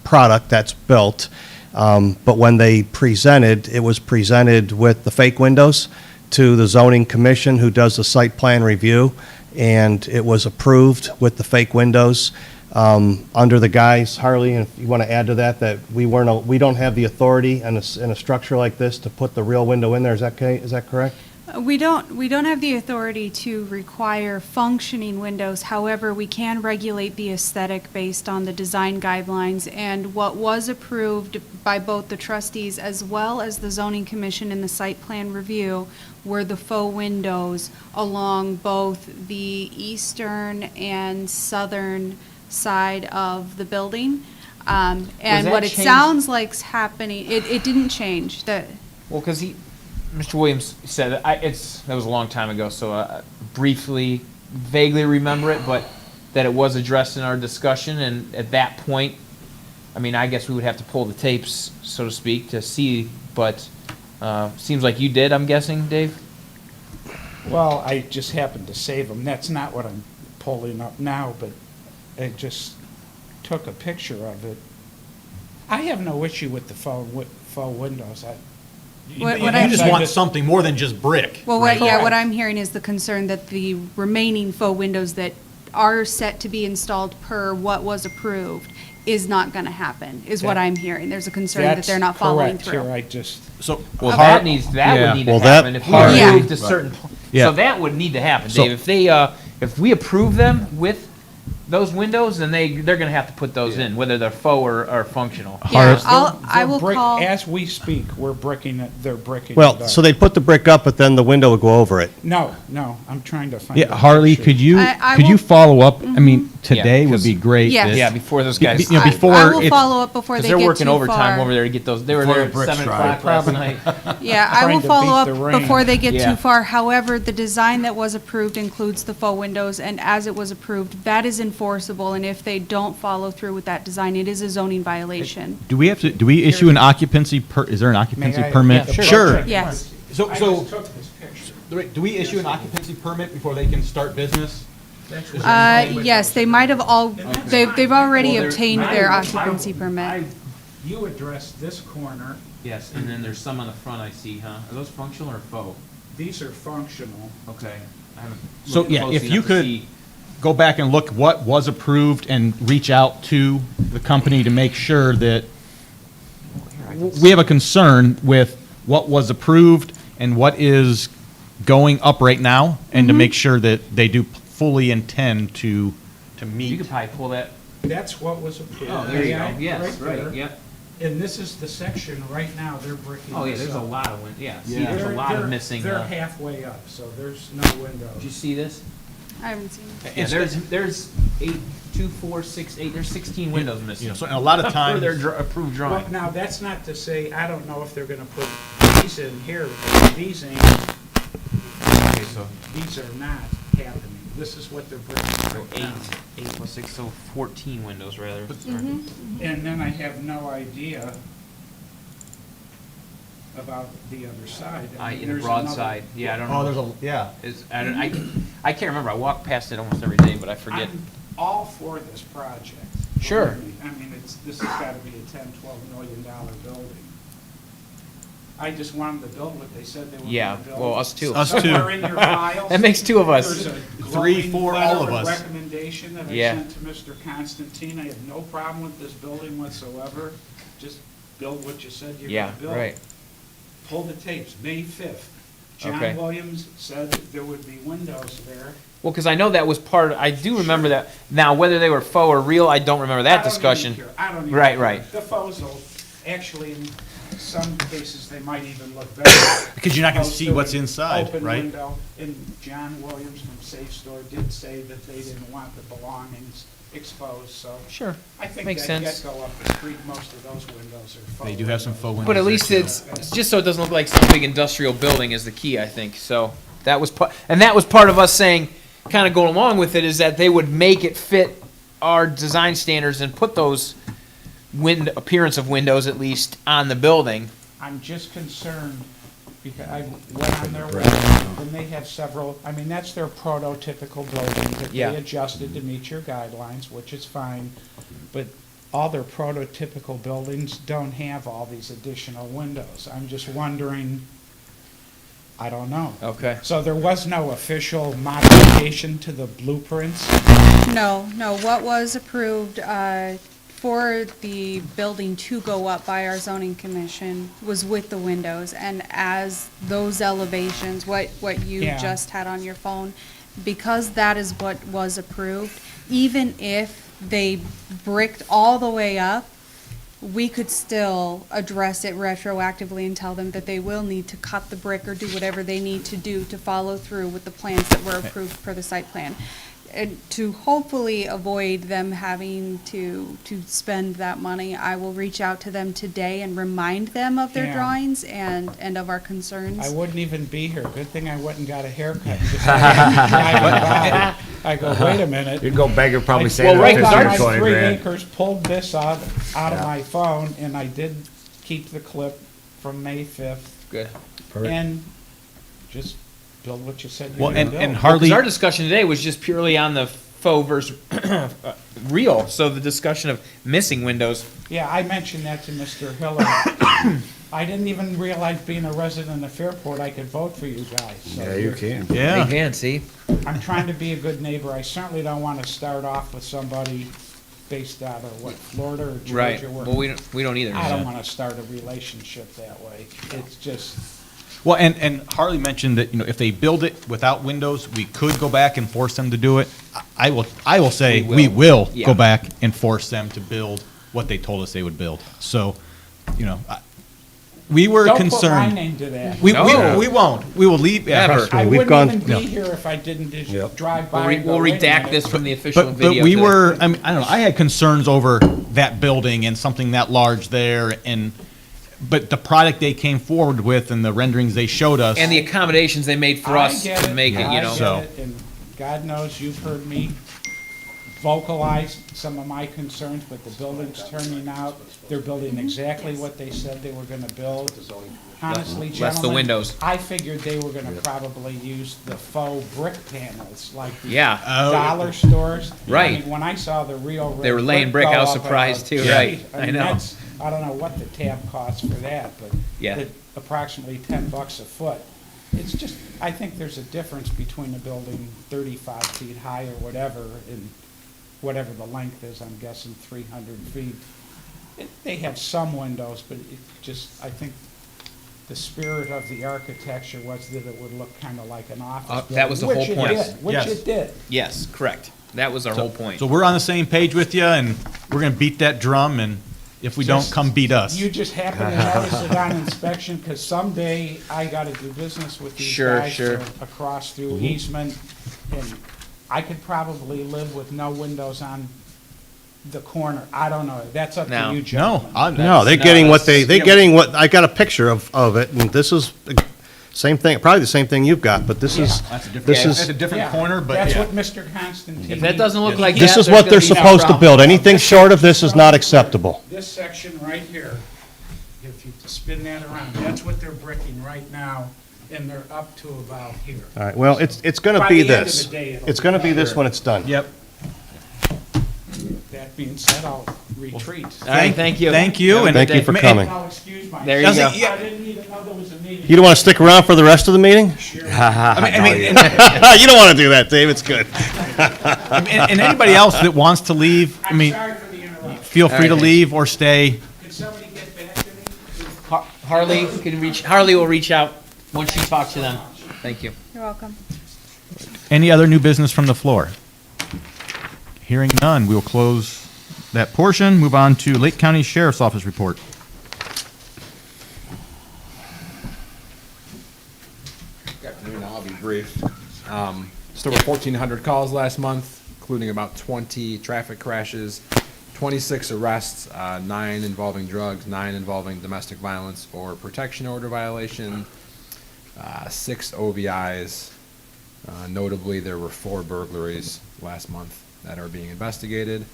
product that's built. But when they presented, it was presented with the fake windows to the zoning commission who does the site plan review, and it was approved with the fake windows under the guise, Harley, and if you want to add to that, that we don't have the authority in a structure like this to put the real window in there. Is that correct? We don't have the authority to require functioning windows. However, we can regulate the aesthetic based on the design guidelines, and what was approved by both the trustees as well as the zoning commission in the site plan review were the faux windows along both the eastern and southern side of the building. And that what it changed? sounds like's happening, it didn't change. Well, because Mr. Williams said, that was a long time ago, so I briefly, vaguely remember it, but that it was addressed in our discussion, and at that point, I mean, I guess we would have to pull the tapes, so to speak, to see, but seems like you did, I'm guessing, Dave? Well, I just happened to save them. That's not what I'm pulling up now, but I just took a picture of it. I have no issue with the faux windows. What You I- just want something more than just brick. Well, right? what I'm hearing is the concern that the remaining faux windows that are set to be installed per what was approved is not going to happen, is what I'm hearing. There's a concern that they're not following That's correct through. here. I just, So, Well, Har- that would need to Well, that- happen. If we Har- Yeah. approved a certain, Yeah. so that would need to happen, So- Dave. If we approve them with those windows, then they're gonna have to put those in, whether they're faux or functional. Yeah, Har- I will brick, call, as we speak, we're bricking it, they're bricking it Well, up. so they put the brick up, but then the window would go over it. No, I'm trying to find. Yeah, the Harley, picture. could you I could you will- follow up? I mean, today Yeah, would be great. Yes. that- Yeah, before those guys, You know, before I will it's- follow up before because they they're get working too overtime far. over there to get those, they were Before there the at bricks 7 dry. o'clock last night. Yeah, I Trying will to follow beat up the rain. before they get Yeah. too far. However, the design that was approved includes the faux windows, and as it was approved, that is enforceable, and if they don't follow through with that design, it is a zoning violation. Do we issue an occupancy is there an occupancy May I- permit? Yeah, Sure. Yes. So, I just took this picture. do we issue an occupancy permit before they can start business? Yes, they might have they've already Well, they're- obtained their occupancy permit. You addressed this corner, Yes, and then there's some on the front I see, huh? Are those functional or faux? these are functional. Okay. I haven't So, looked yeah, close if you enough to could- see. Go back and look what was approved and reach out to the company to make sure that we have a concern with what was approved and what is going up right now, and to make sure that they do fully intend to You meet. could probably pull that. That's what was approved. Oh, there you go. Right Yes, there. right, yep. And this is the section right now they're bricking. Oh, yeah, this there's a up. lot of yeah. See, Yeah. there's a lot of missing. They're halfway up, so there's no windows. Did you see this? I haven't seen it. Yeah, there's 8, 2, 4, 6, 8. There's 16 windows missing. You know, so a lot of For times, their approved Well, drawing. now, that's not to say, I don't know if they're gonna put these in here, these ain't, Okay, so these are not happening. This is what they're bricking right now. 8 plus 6, so 14 windows rather. And then I have no idea about the other side. I mean, In the there's broad another- side, yeah, I don't know. oh, there's a, yeah. I can't remember. I walk past it almost every day, but I forget. all for this project. Sure. Believe me. I mean, this has got to be a $10, $12 million building. I just want them to build what they said they were Yeah, going to build. well, us too. Us too. Somewhere in your files. That makes two of us. There's a 3, glowing 4, letter all of us. recommendation that I Yeah. sent to Mr. Constantine. I have no problem with this building whatsoever. Just build what you said you're Yeah, going to build. right. Pull the tapes, May 5th. John Okay. Williams said that there would be windows there. Well, because I know that was I do remember that. Now, whether they were faux or real, I don't remember that discussion. I don't even Right, care. right. The faux will, actually, in some cases, they might even look better. Because you're not gonna Opposed see to what's an inside, open right? window. And John Williams from Safe Store did say that they didn't want the belongings exposed, so. Sure. I think Makes that sense. get-go up the street, most of those windows are faux. They do have some faux windows. But at there, least too. it's just so it doesn't look like some big industrial building is the key, I think. So that was that was part of us saying, kind of going along with it, is that they would make it fit our design standards and put those appearance of windows at least on the building. I'm just concerned because I went on their website and they have several, I mean, that's their prototypical building that Yeah. they adjusted to meet your guidelines, which is fine. But all their prototypical buildings don't have all these additional windows. I'm just wondering, I don't know. Okay. So there was no official modification to the blueprints? No, what was approved for the building to go up by our zoning commission was with the windows, and as those elevations, what you Yeah. just had on your phone, because that is what was approved, even if they bricked all the way up, we could still address it retroactively and tell them that they will need to cut the brick or do whatever they need to do to follow through with the plans that were approved per the site plan. And to hopefully avoid them having to spend that money, I will reach out to them today and remind them of their Yeah. drawings and of our concerns. I wouldn't even be here. Good thing I went and got a haircut and just driving by. I go, wait a minute. You'd go beggar probably I saying right, pulled because out our- my 20 3 grand. acres, pulled this out of Yeah. my phone, and I did keep the clip from May 5th. Good. And just build what you said you Well, were going to and build. hardly, Our discussion today was just purely on the faux versus real. So the discussion of missing windows. Yeah, I mentioned that to Mr. Hiller. I didn't even realize being a resident of Fairport, I could vote for you guys. So Yeah, you can. They yeah. can see. I'm trying to be a good neighbor. I certainly don't want to start off with somebody based out of, what, Florida or Georgia? Right. where- Well, we don't either. I so. don't want to start a relationship that way. It's just, Well, and Harley mentioned that, if they build it without windows, we could go back and force them to do it. I will say, we will Yeah. go back and force them to build what they told us they would build. So, we were don't put my concerned. name to that. We No. won't. We will leave. Yeah, Never. trust I me, we've wouldn't gone. even yeah. be here if I didn't just Yep. drive by and go, We'll wait a redact minute. this from the official But video. we today. were, I mean, I don't know, I had concerns over that building and something that large there, but the product they came forward with and the renderings they showed us. And the accommodations they made for I us get to make it, I get So- it, and God knows you've heard me vocalize some of my concerns, but the building's turning out, they're building exactly what they said they were gonna build. Honestly, Less the gentlemen, windows. I figured they were gonna probably use the faux brick panels, like the Yeah. dollar stores. Right. I mean, when I saw the real red They were laying brick. go I was up, surprised too. geez, Right. I mean, know. that's- I don't know what the tab costs for that, but Yeah. approximately $10 a foot. It's just, I think there's a difference between a building 35 feet high or whatever, and whatever the length is, I'm guessing 300 feet. They have some windows, but it just, I think the spirit of the architecture was that it would look kind of like an office that was the building, whole point. Which it did, which Yes. it did. Yes, correct. That was our whole point. So we're on the same page with you, and we're gonna beat that drum, and if we don't, Just- come beat us. You just happen to notice it on inspection, because someday I gotta do business with these Sure, guys sure. across through easement, and I could probably live with no windows on the corner. I don't know. That's up No. to you, No, gentlemen. No, they're No, getting what that's- they're yeah. getting what, I got a picture of it, and this is the same thing, probably the same thing you've got, but this is, That's a different, this that's a is, different Yeah, corner, but That's yeah. what Mr. Constantine. If that doesn't look like that, this is there's what gonna they're be no supposed to problem. build. Anything short of this is not acceptable. This section right here, if you spin that around, that's what they're bricking right now, and they're up to about here. All right, well, it's gonna By be the end of this. the day, it'll It's be gonna be done. this when it's done. Yep. that being said, I'll retreat. All right, thank you. Thank you. Have a and good Thank you day. for coming. I'll excuse myself. There you go. I didn't even know there was a meeting. You don't want to stick around for the rest of the meeting? I mean, You don't want to do that, Dave. It's good. and anybody else that wants to leave, I I'm mean, sorry for the interruption. feel free to All right, leave or stay. Could somebody get back to me? Harley will reach out once she talks to them. Thank you. You're welcome. Any other new business from the floor? Hearing none, we will close that portion. Move on to Lake County Sheriff's Office report. Good afternoon, I'll be brief. Just over 1,400 calls last month, including about 20 traffic crashes, 26 arrests, 9 involving drugs, 9 involving domestic violence or protection order violation, 6 OVIs. Notably, there were 4 burglaries last month that are being investigated,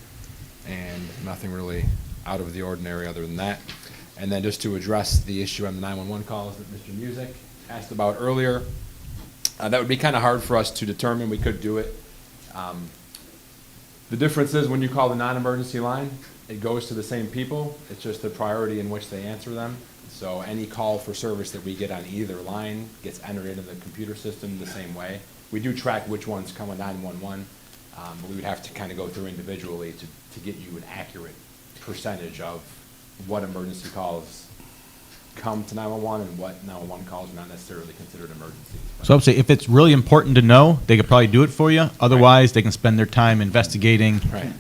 and nothing really out of the ordinary other than that. And then just to address the issue on the 911 calls that Mr. Music asked about earlier, that would be kind of hard for us to determine. We could do it. The difference is when you call the non-emergency line, it goes to the same people. It's just the priority in which they answer them. So any call for service that we get on either line gets entered into the computer system the same way. We do track which ones come with 911, but we would have to kind of go through individually to get you an accurate percentage of what emergency calls come to 911 and what 911 calls are not necessarily considered emergencies. So I would say if it's really important to know, they could probably do it for you. Otherwise, they can spend their time investigating Right.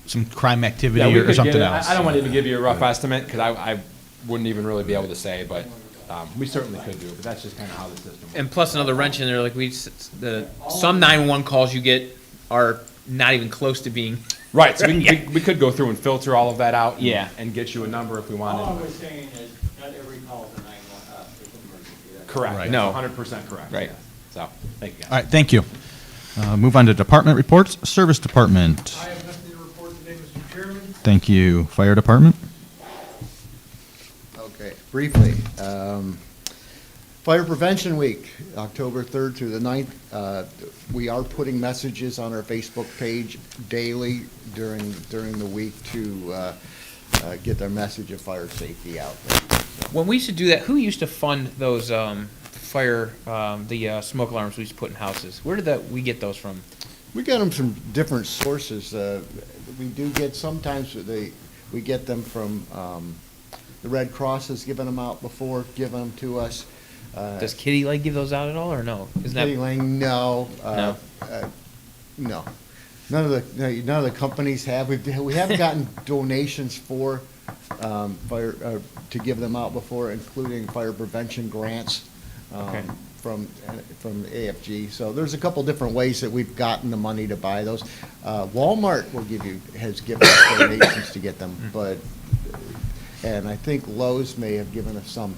some crime activity Yeah, we or could something give- else. I don't want to even give you a rough estimate because I wouldn't even really be able to say, but we certainly could do it, but that's just kind of how the system works. And plus another wrench in there, like some 911 calls you get are not even close to being. Right, so we could go through and filter all of that out and- Yeah. and get you a number if we All wanted. I was saying is, not every call is a 911, is an emergency. That's Correct. Right. No. 100% correct. Right. yeah. So, thank you guys. All right, thank you. Move on to department reports. Service Department. I have nothing to report today, Mr. Chairman. Thank you. Fire Department. Okay, briefly, Fire Prevention Week, October 3rd through the 9th. We are putting messages on our Facebook page daily during the week to get their message of fire safety out there. When we used to do that, who used to fund those fire, smoke alarms we used to put in houses? Where did we get those from? We get them from different sources. We do get, sometimes we get them from, the Red Cross has given them out before, given them to us. Does Kitty Lake give those out at all, or no? Isn't that? Kitty Lang, no. No. No. None of the companies have. We haven't gotten donations for fire, to give them out before, including fire prevention grants Okay. from AFG. So there's a couple different ways that we've gotten the money to buy those. Walmart has given us donations to get them, but, and I think Lowe's may have given us some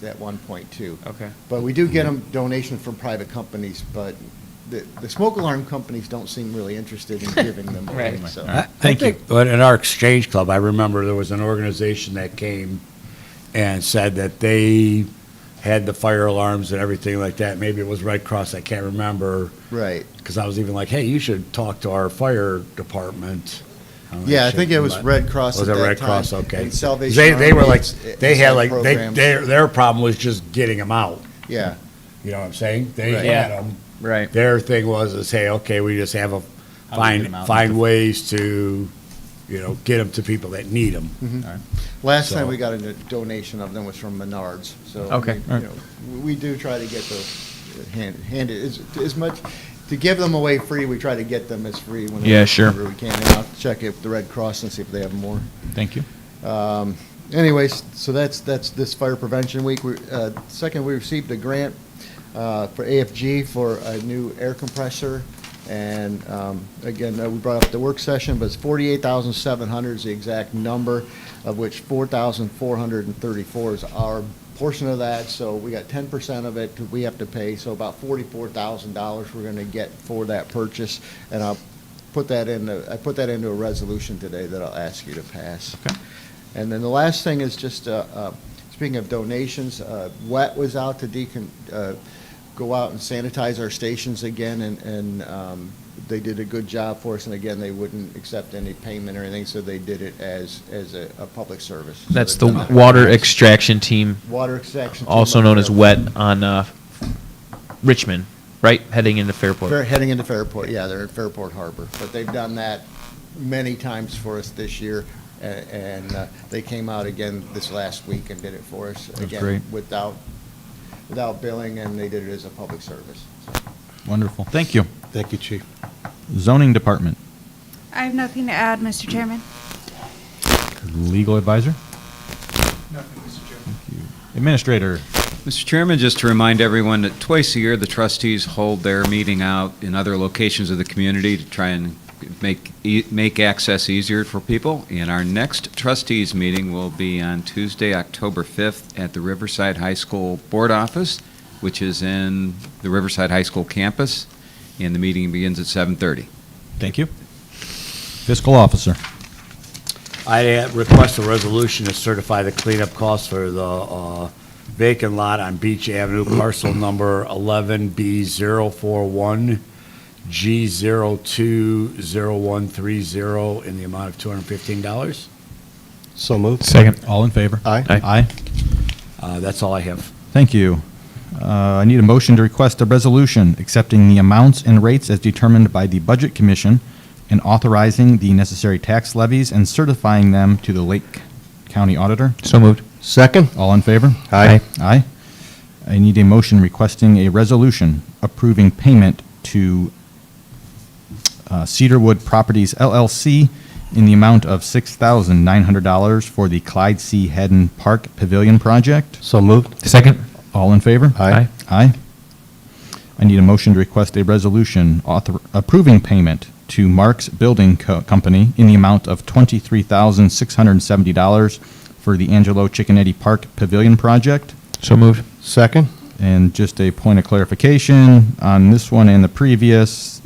at one point too. Okay. But we do get them donations from private companies, but the smoke alarm companies don't seem really interested in giving them away, Right. so. All right, thank you. But in our exchange club, I remember there was an organization that came and said that they had the fire alarms and everything like that. Maybe it was Red Cross, I can't remember. Right. Because I was even like, hey, you should talk to our fire department. Yeah, I think it was Red Cross Was at it that Red time, Cross? Okay. and Salvation They were Army like, has they had like, programs. their problem was just getting them out. Yeah, You know what I'm saying? They Right. had them. Right. Their thing was to say, okay, we just have How do we get 'em out? find ways to, get them to people that need them. Mhm. All right. Last So- time we got a donation of them was from Menards, so. Okay. we- you know, We do try to get those handed, as much, to give them away free, we try to get them as free whenever. Yeah, sure. whenever we can, and I'll check if the Red Cross and see if they have more. Thank you. Anyways, so that's this Fire Prevention Week. Second, we received a grant for AFG for a new air compressor. And again, we brought up the work session, but it's 48,700 is the exact number, of which 4,434 is our portion of that. So we got 10% of it we have to pay, so about $44,000 we're going to get for that purchase. And I put that into a resolution today that I'll ask you to pass. Okay. And then the last thing is just, speaking of donations, WET was out to go out and sanitize our stations again and they did a good job for us, and again, they wouldn't accept any payment or anything, so they did it as a public service. So That's they've the done that. water extraction team, Water extraction. also team known up as there. WET on Richmond, right? Heading into Fairport. Heading into Fairport, yeah, they're at Fairport Harbor. But they've done that many times for us this year, and they came out again this last week and did it for us. That's again, great. Without billing, and they did it as a public service. Wonderful. Thank you. Thank you, Chief. Zoning Department, I have nothing to add, Mr. Chairman. Legal Advisor, Nothing, Mr. Chairman. Administrator. Mr. Chairman, just to remind everyone that twice a year, the trustees hold their meeting out in other locations of the community to try and make access easier for people. And our next trustees meeting will be on Tuesday, October 5th at the Riverside High School Board Office, which is in the Riverside High School campus, and the meeting begins at 7:30. Thank you. Fiscal Officer. I request a resolution to certify the cleanup costs for the vacant lot on Beach Avenue, parcel number 11B041 G020130 in the amount of $215. So moved. Second. All in favor? Aye. Aye. That's all I have. Thank you. I need a motion to request a resolution accepting the amounts and rates as determined by the Budget Commission and authorizing the necessary tax levies and certifying them to the Lake County Auditor. So moved. Second. All in favor? Aye. Aye. I need a motion requesting a resolution approving payment to Cedarwood Properties LLC in the amount of $6,900 for the Clyde C. Hedden Park Pavilion project. So moved. Second. All in favor? Aye. Aye. I need a motion to request a resolution approving payment to Mark's Building Company in the amount of $23,670 for the Angelo Cicconetti Park Pavilion project. So moved. Second. And just a point of clarification on this one and the previous,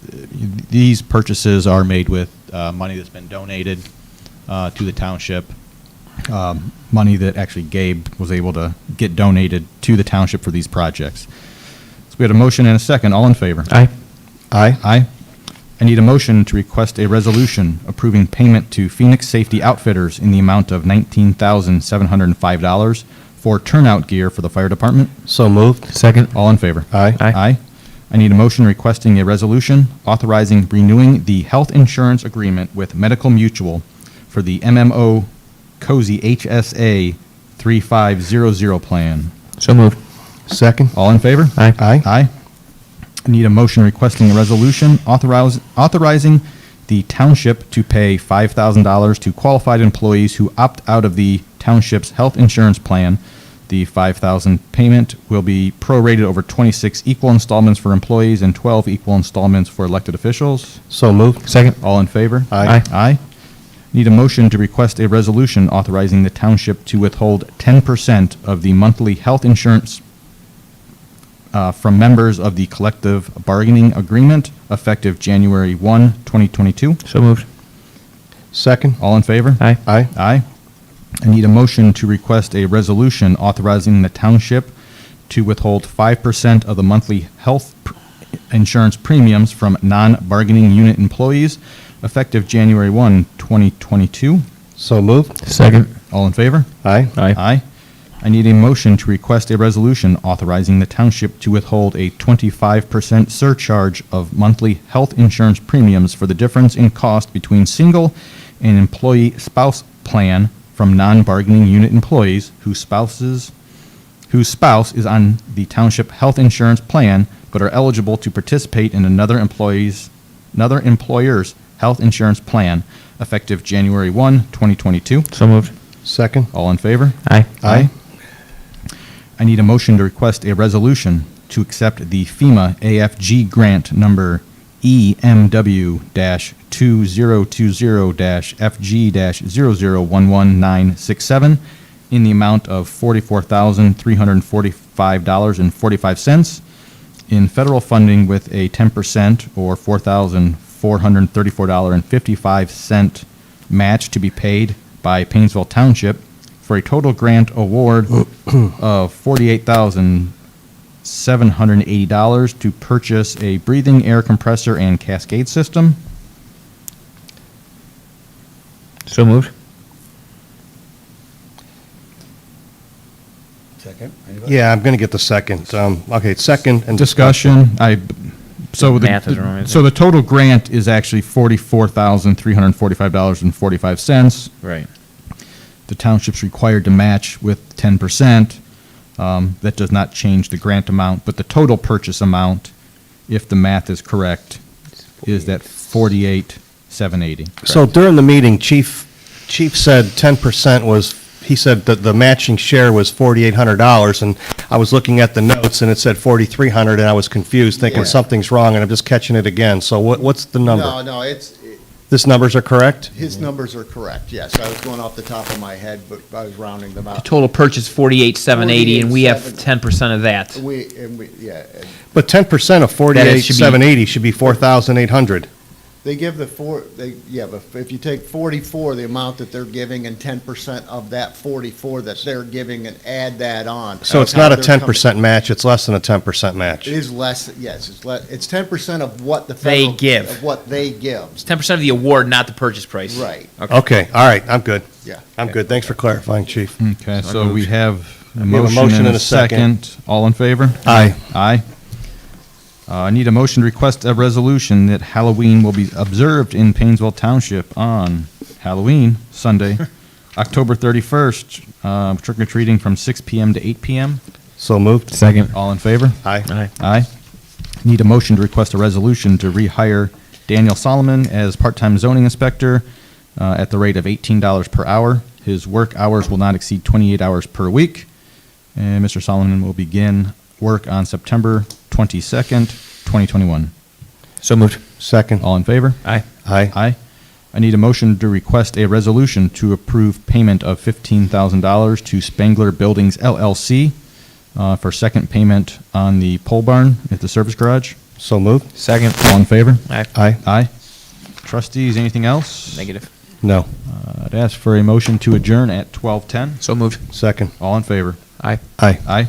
these purchases are made with money that's been donated to the township. Money that actually Gabe was able to get donated to the township for these projects. So we had a motion and a second. All in favor? Aye. Aye. Aye. I need a motion to request a resolution approving payment to Phoenix Safety Outfitters in the amount of $19,705 for turnout gear for the fire department. So moved. Second. All in favor? Aye. Aye. I need a motion requesting a resolution authorizing renewing the health insurance agreement with Medical Mutual for the MMO Cozy HSA 3500 plan. So moved. Second. All in favor? Aye. Aye. Aye. I need a motion requesting a resolution authorizing the township to pay $5,000 to qualified employees who opt out of the township's health insurance plan. The $5,000 payment will be prorated over 26 equal installments for employees and 12 equal installments for elected officials. So moved. Second. All in favor? Aye. Aye. Need a motion to request a resolution authorizing the township to withhold 10% of the monthly health insurance from members of the collective bargaining agreement effective January 1, 2022. So moved. Second. All in favor? Aye. Aye. Aye. I need a motion to request a resolution authorizing the township to withhold 5% of the monthly health insurance premiums from non-bargaining unit employees effective January 1, 2022. So moved. Second. All in favor? Aye. Aye. Aye. I need a motion to request a resolution authorizing the township to withhold a 25% surcharge of monthly health insurance premiums for the difference in cost between single and employee spouse plan from non-bargaining unit employees whose spouse is on the township health insurance plan but are eligible to participate in another employer's health insurance plan effective January 1, 2022. So moved. Second. All in favor? Aye. Aye. I need a motion to request a resolution to accept the FEMA AFG grant number EMW-2020-FG-0011967 in the amount of $44,345.45 in federal funding with a 10% or $4,434.55 match to be paid by Painesville Township for a total grant award of $48,700 $780 to purchase a breathing air compressor and cascade system. So moved. Second? Anybody? Yeah, I'm going to get the second. Okay, second and Discussion, so Math is wrong, isn't so it? the total grant is actually $44,345.45. Right. The township's required to match with 10%. That does not change the grant amount, but the total purchase amount, if the math is correct, is that $48,780. So during the meeting, Chief said 10% was, he said that the matching share was $4,800, and I was looking at the notes, and it said $4,300, and I was confused, thinking Yeah. something's wrong, and I'm just catching it again. So what's the number? No, This numbers are correct? his numbers are correct, yes. I was going off the top of my head, but I was rounding them The out. total purchase 48,780, and we have 10% of that. Yeah, But 10% of That is- should be- 48,780 should be 4,800. they give but if you take 44, the amount that they're giving, and 10% of that 44 that they're giving, and add that on. So it's that's not how a they're 10% match, it's less than a 10% match. It is less, yes, it's 10% of what the They federal. give. Of what they give, It's 10% of the award, not the purchase price. right, Okay, all right, I'm good. yeah. I'm good. Thanks for clarifying, Chief. Okay, so we have a We have a motion and a second. All in favor? Aye. Aye. I need a motion to request a resolution that Halloween will be observed in Painesville Township on Halloween, Sunday, October 31st, trick or treating from 6 PM to 8 PM. So moved. Second. All in favor? Aye. Aye. Aye. Need a motion to request a resolution to rehire Daniel Solomon as part-time zoning inspector at the rate of $18 per hour. His work hours will not exceed 28 hours per week. And Mr. Solomon will begin work on September 22nd, 2021. So moved. Second. All in favor? Aye. Aye. Aye. I need a motion to request a resolution to approve payment of $15,000 to Spangler Buildings LLC for second payment on the pole barn at the service garage. So moved. Second. All in favor? Aye. Aye. Aye. Trustees, anything else? Negative. No. I'd ask for a motion to adjourn at 12:10. So moved. Second. All in favor? Aye. Aye. Aye.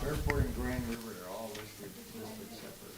Airport and Grand River are all listed separate.